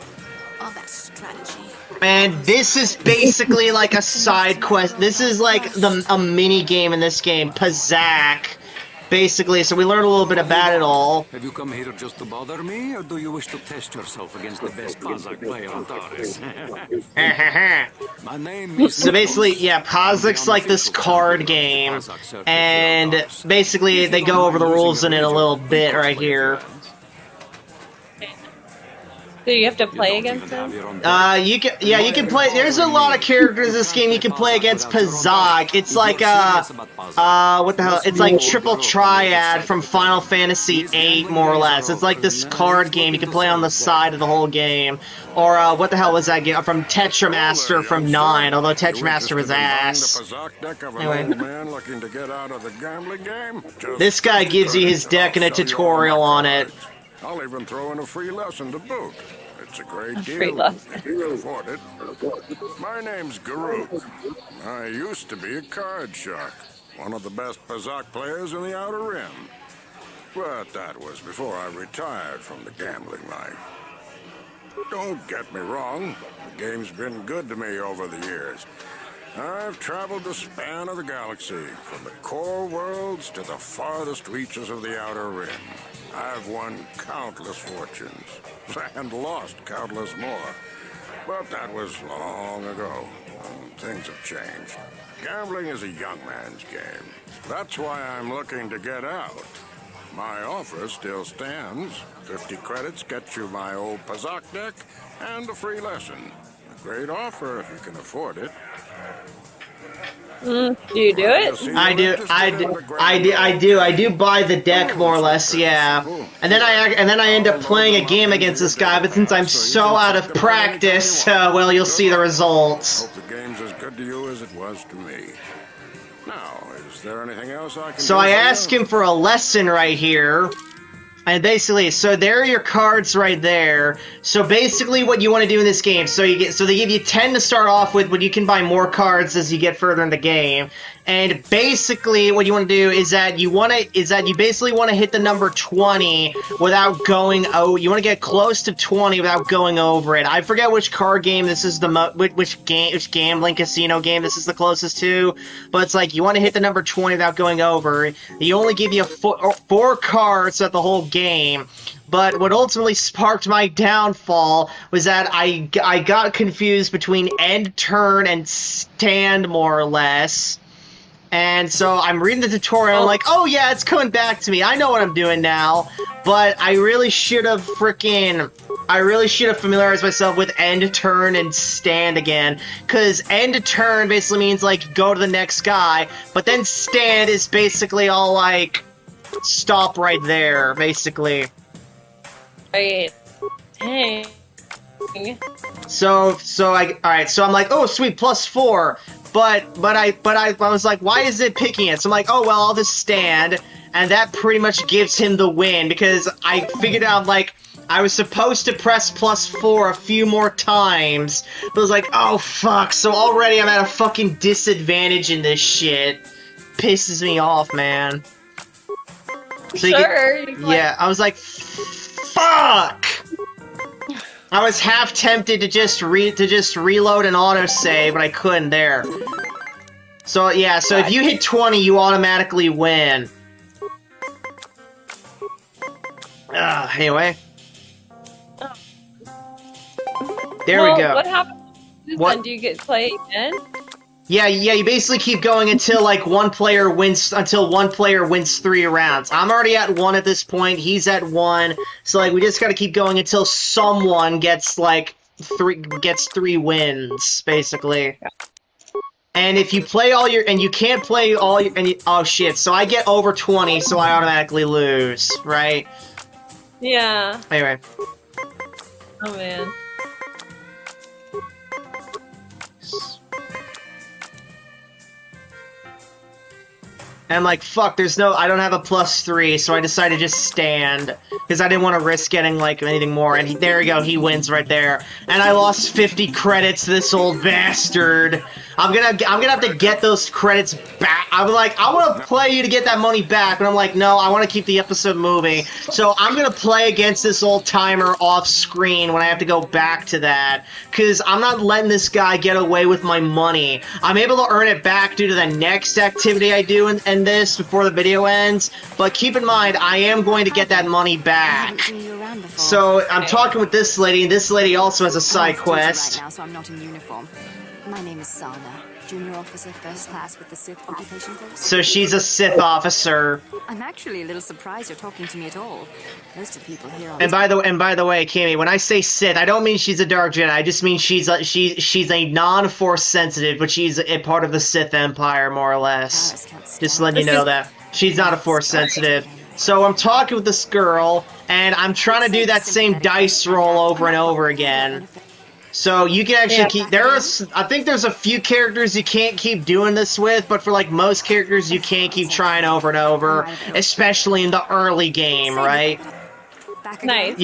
All that strategy. And this is basically like a side quest. This is like a mini game in this game, Pazak. Basically, so we learned a little bit about it all. Have you come here just to bother me, or do you wish to test yourself against the best Pazak player on Taurus? My name is So basically, yeah, Pazak's like this card game, and basically they go over the rules in it a little bit right here. So you have to play against him? You can play. There's a lot of characters in this game. You can play against Pazak. It's like what the hell? It's like Triple Triad from Final Fantasy VIII, more or less. It's like this card game you can play on the side of the whole game. Or what the hell was that game? From Tetramaster from 9, although Tetramaster was ass. Anyway. This guy gives you his deck and a tutorial on it. I'll even throw in a free lesson to boot. It's a great deal. Free lesson. If you can afford it. My name's Garuk. I used to be a card shark, one of the best Pazak players in the Outer Rim. But that was before I retired from the gambling life. Don't get me wrong, the game's been good to me over the years. I've traveled the span of the galaxy, from the core worlds to the farthest reaches of the Outer Rim. I've won countless fortunes, and lost countless more. But that was long ago. Things have changed. Gambling is a young man's game. That's why I'm looking to get out. My offer still stands. 50 credits gets you my old Pazak deck and a free lesson. A great offer if you can afford it. Do you do it? I do buy the deck more or less, yeah. And then I end up playing a game against this guy, but since I'm so out of practice, well, you'll see the results. Hope the game's as good to you as it was to me. Now, is there anything else I can do? So I ask him for a lesson right here. And basically, so there are your cards right there. So basically what you want to do in this game, so they give you 10 to start off with, but you can buy more cards as you get further in the game. And basically what you want to do is that you basically want to hit the number 20 without going you want to get close to 20 without going over it. I forget which card game this is which gambling casino game this is the closest to, but it's like you want to hit the number 20 without going over. You only give you four cards throughout the whole game. But what ultimately sparked my downfall was that I got confused between end turn and stand, more or less. And so I'm reading the tutorial, I'm like, oh yeah, it's coming back to me. I know what I'm doing now. But I really should have familiarized myself with end turn and stand again. Because end turn basically means, like, go to the next guy. But then stand is basically all, like, stop right there, basically. Right. Dang. So I'm like, oh sweet, +4. But I was like, why is it picking it? So I'm like, oh well, I'll just stand, and that pretty much gives him the win, because I figured out, like, I was supposed to press +4 a few more times, but I was like, oh fuck, so already I'm at a fucking disadvantage in this shit. Pisses me off, man. So yeah, I was like, fuck! I was half tempted to just reload and autosave, but I couldn't there. So yeah, so if you hit 20, you automatically win. Anyway. There we go. What happens then? Do you get play again? Yeah, you basically keep going until one player wins 3 rounds. I'm already at 1 at this point, he's at 1, so like we just gotta keep going until someone gets 3 wins, basically. And if you play all your, and you can't play all your, oh shit, so I get over 20, so I automatically lose, right? Yeah. Anyway. Oh man. And I'm like, fuck, I don't have a +3, so I decided to just stand, because I didn't want to risk getting, like, anything more, and there you go, he wins right there. And I lost 50 credits to this old bastard. I'm gonna have to get those credits back. I'm like, I want to play you to get that money back, but I'm like, no, I want to keep the episode moving. So I'm gonna play against this old timer off screen when I have to go back to that, because I'm not letting this guy get away with my money. I'm able to earn it back due to the next activity I do in this before the video ends, but keep in mind, I am going to get that money back. So I'm talking with this lady, and this lady also has a side quest. Right now, so I'm not in uniform. My name is Sana, junior officer, first class with the Sith occupation force. So she's a Sith officer. I'm actually a little surprised you're talking to me at all. Most of the people here are. And by the way, Cammy, when I say Sith, I don't mean she's a Dark Jedi. I just mean she's a non-Force sensitive, but she's a part of the Sith Empire, more or less. Just letting you know that she's not a Force sensitive. So I'm talking with this girl, and I'm trying to do that same dice roll over and over again. So you can actually keep, I think there's a few characters you can't keep doing this with, but for like most characters you can't keep trying over and over, especially in the early game, right? Nice.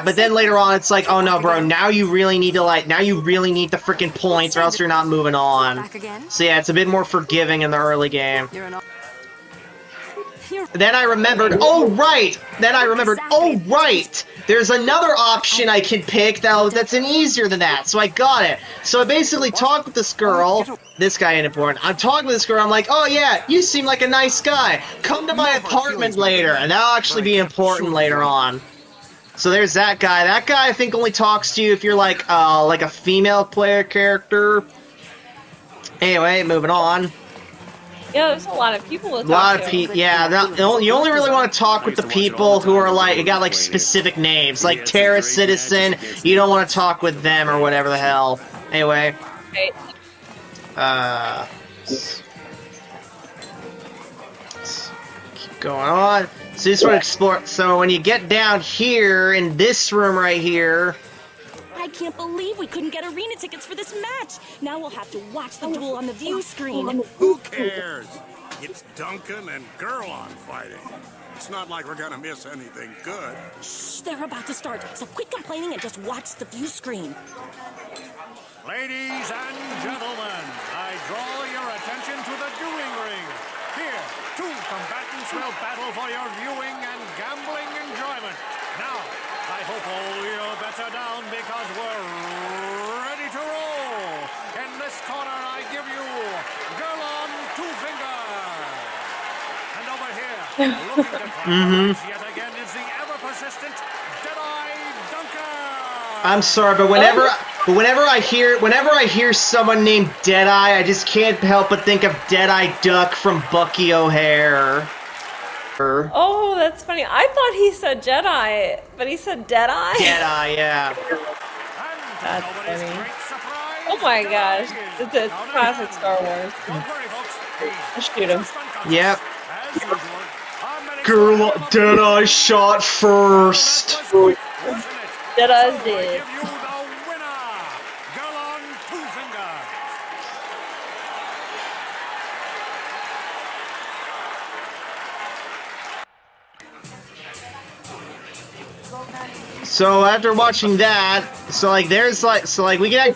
But then later on it's like, oh no, bro, now you really need to the freaking points, or else you're not moving on. So yeah, it's a bit more forgiving in the early game. Then I remembered, oh right! There's another option I can pick that's an easier than that, so I got it. So I basically talked with this girl. This guy ain't important. I'm talking with this girl, I'm like, oh yeah, you seem like a nice guy. Come to my apartment later, and that'll actually be important later on. So there's that guy. That guy I think only talks to you if you're like a female player character. Anyway, moving on. Yeah, there's a lot of people to talk to. Yeah, you only really want to talk with the people who are like, got like specific names, like Terra Citizen. You don't want to talk with them or whatever the hell. Anyway, keep going on. So you just want to explore. So when you get down here in this room right here. I can't believe we couldn't get arena tickets for this match. Now we'll have to watch the duel on the view screen. Who cares? It's Duncan and Gerlon fighting. It's not like we're gonna miss anything good. Shh, they're about to start, so quit complaining and just watch the view screen. Ladies and gentlemen, I draw your attention to the dueling ring. Here, two combatants will battle for your viewing and gambling enjoyment. Now, I hope all your bets are down because we're ready to roll. In this corner, I give you Gerlon Two Fingers. And over here, looking to climb yet again is the ever-persistent Deadeye Duncan. I'm sorry, but whenever I hear someone named Deadeye, I just can't help but think of Deadeye Duck from Bucky O'Hare. Oh, that's funny. I thought he said Jedi, but he said Deadeye? Deadeye, yeah. That's funny. Oh my gosh. It's a classic Star Wars. Let's shoot him. Yep. Girl, Deadeye shot first. Deadeye's dead. So after watching that,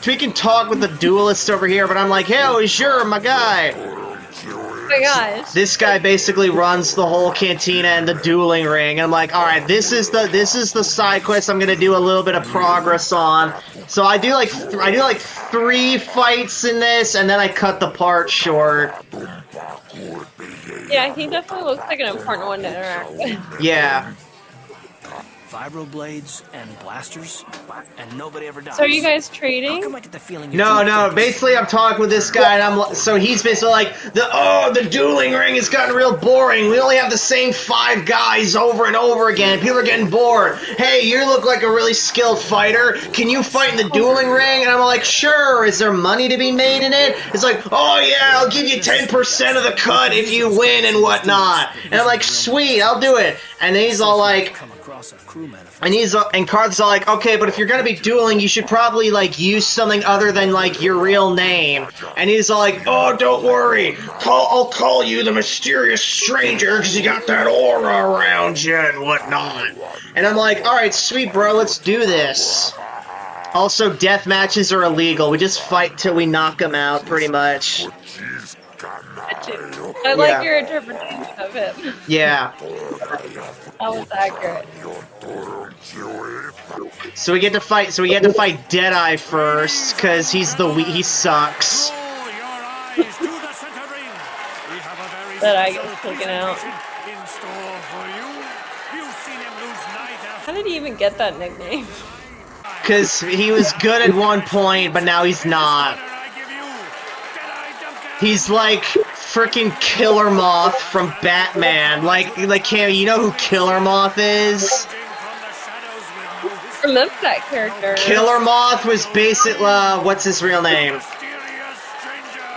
we can talk with the duelist over here, but I'm like, hey, sure, my guy. Oh my gosh. This guy basically runs the whole cantina and the dueling ring. I'm like, all right, this is the side quest I'm gonna do a little bit of progress on. So I do like 3 fights in this, and then I cut the part short. Yeah, he definitely looks like an important one to interact with. Yeah. Vibroblades and blasters, and nobody ever dies. So are you guys trading? How come I get the feeling No. Basically, I'm talking with this guy, and so he's basically like, the dueling ring has gotten real boring. We only have the same 5 guys over and over again. People are getting bored. Hey, you look like a really skilled fighter. Can you fight in the dueling ring? And I'm like, sure. Is there money to be made in it? It's like, oh yeah, I'll give you 10% of the cut if you win and whatnot. And I'm like, sweet, I'll do it. And he's all like. And Carth's all like, okay, but if you're gonna be dueling, you should probably, like, use something other than, like, your real name. And he's all like, oh, don't worry, I'll call you the mysterious stranger, because you got that aura around you and whatnot. And I'm like, alright, sweet, bro, let's do this. Also, death matches are illegal. We just fight till we knock him out, pretty much. I like your interpretation of him. Yeah. That was accurate. So we get to fight. So we get to fight Deadeye first, cause he sucks. Deadeye gets taken out. How did he even get that nickname? Cause he was good at one point, but now he's not. He's like freaking Killer Moth from Batman. Like Cammy, you know who Killer Moth is? I remember that character. Killer Moth was basically what's his real name?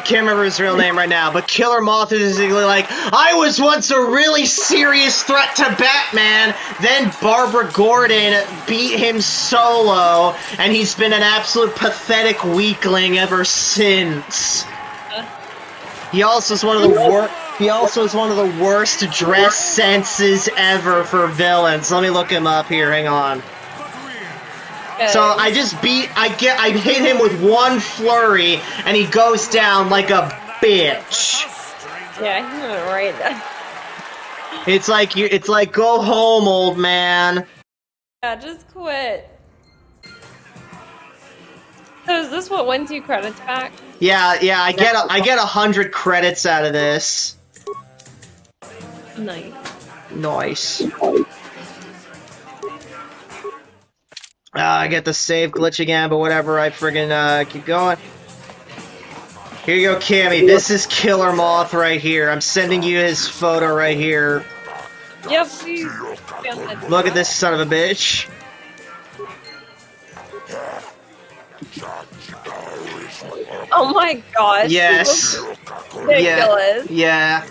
Can't remember his real name right now, but Killer Moth is basically like, I was once a really serious threat to Batman, then Barbara Gordon beat him solo, and he's been an absolute pathetic weakling ever since. He also is one of the worst dress senses ever for villains. Let me look him up here, hang on. So I hit him with one flurry, and he goes down like a bitch. Yeah, he went right there. It's like go home, old man. Yeah, just quit. So is this what wins you credits back? Yeah, I get 100 credits out of this. Nice. Nice. I get the save glitch again, but whatever, I friggin' keep going. Here you go, Cammy. This is Killer Moth right here. I'm sending you his photo right here. Yep, please. Look at this son of a bitch. Oh my gosh. Yes. Ridiculous. Yeah.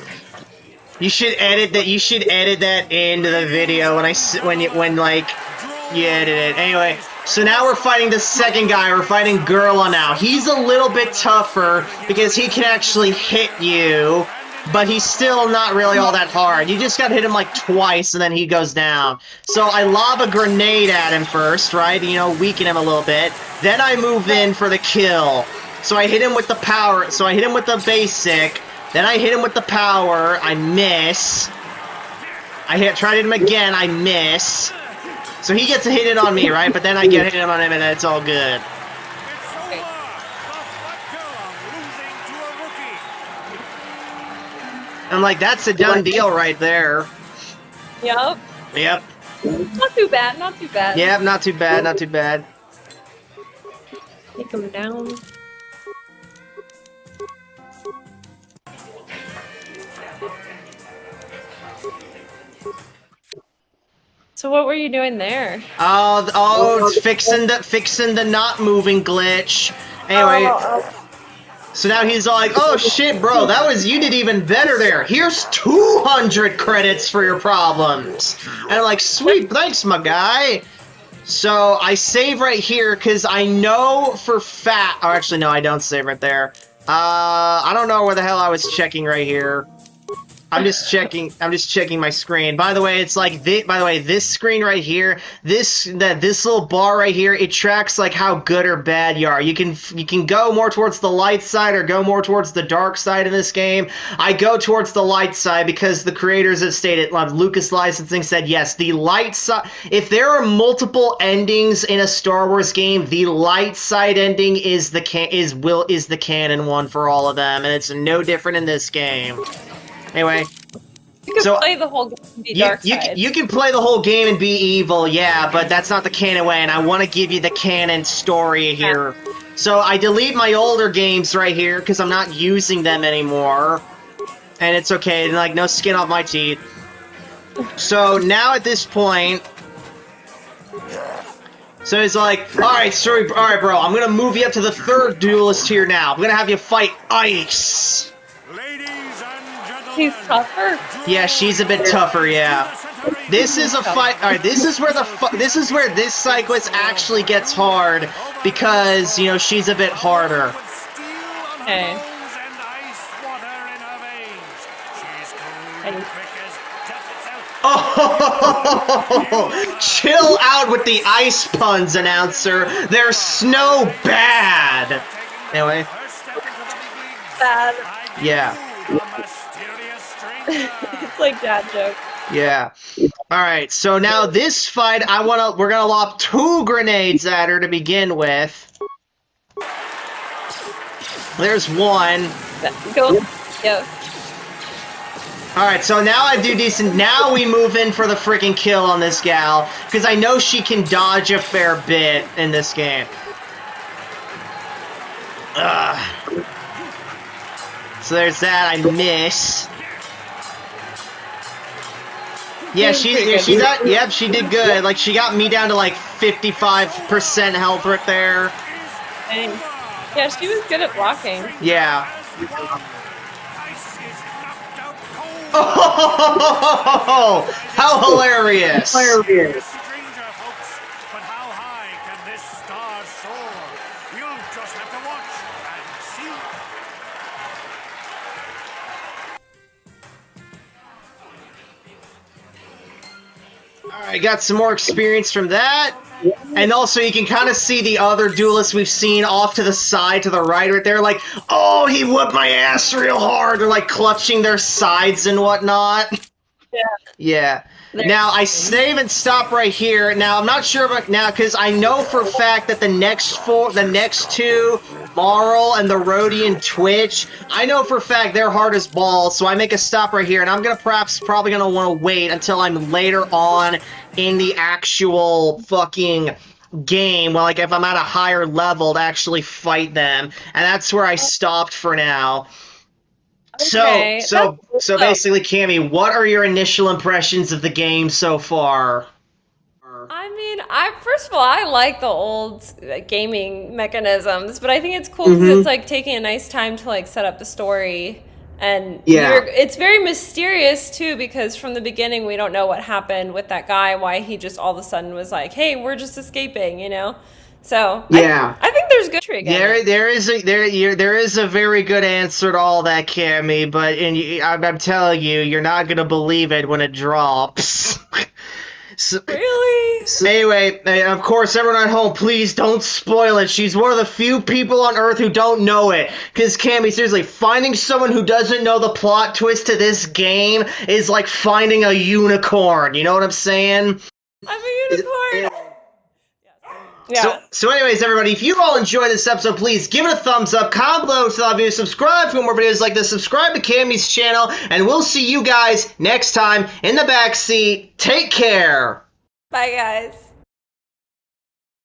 You should edit that. You should edit that into the video when you edit it. Anyway, so now we're fighting the second guy. We're fighting Gurla now. He's a little bit tougher because he can actually hit you, but he's still not really all that hard. You just gotta hit him like twice and then he goes down. So I lob a grenade at him first, right? You know, weaken him a little bit. Then I move in for the kill. So I hit him with the power. So I hit him with the basic. Then I hit him with the power. I miss. Try to hit him again. I miss. So he gets to hit it on me, right? But then I get hit on him and it's all good. I'm like, that's a done deal right there. Yep. Yep. Not too bad, not too bad. Yep, not too bad, not too bad. Take him down. So what were you doing there? It's fixing the not moving glitch. Anyway, so now he's all like, "Oh shit, bro, you did even better there. Here's 200 credits for your problems." And I'm like, "Sweet, thanks, my guy." So I save right here because I know for fact. Oh, actually, no, I don't save right there. I don't know where the hell I was checking right here. I'm just checking my screen. By the way, it's like this screen right here, this little bar right here, it tracks like how good or bad you are. You can go more towards the light side or go more towards the dark side in this game. I go towards the light side because the creators have stated, Lucas Licensing said yes, the light side. If there are multiple endings in a Star Wars game, the light side ending is the canon one for all of them, and it's no different in this game. Anyway, you can play the whole game and be dark side. You can play the whole game and be evil, yeah, but that's not the canon way, and I want to give you the canon story here. So I delete my older games right here because I'm not using them anymore, and it's okay. Like, no skin off my teeth. So now at this point, so he's like, all right, bro, I'm gonna move you up to the third duelist here now. I'm gonna have you fight Ice. He's tougher? Yeah, she's a bit tougher, yeah. This is a fight. Alright, this is where this cyclist actually gets hard because, you know, she's a bit harder. Okay. Oh, chill out with the ice puns, announcer. They're snow bad. Anyway. Bad. Yeah. It's like dad joke. Yeah. All right. So now this fight, we're gonna lob 2 grenades at her to begin with. There's one. Go. Yeah. Alright, so now I do decent. Now we move in for the freaking kill on this gal, because I know she can dodge a fair bit in this game. Ugh. So there's that, I miss. Yeah, yep, she did good. Like, she got me down to like 55% health right there. Dang. Yeah, she was good at blocking. Yeah. Oh, how hilarious! Stranger, folks, but how high can this star soar? You'll just have to watch and see. Alright, got some more experience from that. And also, you can kind of see the other duelists we've seen off to the side, to the right, right there. Like, oh, he whooped my ass real hard. They're like clutching their sides and whatnot. Yeah. Yeah. Now, I save and stop right here. Now, I'm not sure about now, because I know for a fact that the next 2, Marl and the Rhodian Twitch, I know for a fact they're hard as balls, so I make a stop right here, and I'm probably gonna want to wait until I'm later on in the actual fucking game, well, like if I'm at a higher level to actually fight them, and that's where I stopped for now. Okay, So basically, Cammy, what are your initial impressions of the game so far? I mean, first of all, I like the old gaming mechanisms, but I think it's cool because it's like taking a nice time to like set up the story. And it's very mysterious too, because from the beginning we don't know what happened with that guy, why he just all of a sudden was like, "Hey, we're just escaping," you know. So yeah, I think there's good intrigue. There is a very good answer to all that, Cammy. But I'm telling you, you're not gonna believe it when it drops. Really? So anyway, of course, everyone at home, please don't spoil it. She's one of the few people on Earth who don't know it. Because, Cammy, seriously, finding someone who doesn't know the plot twist to this game is like finding a unicorn. You know what I'm saying? I'm a unicorn! Yeah. So anyways, everybody, if you all enjoyed this episode, please give it a thumbs up, comment below to love you, subscribe for more videos like this, subscribe to Cammy's channel, and we'll see you guys next time in the backseat. Take care! Bye, guys.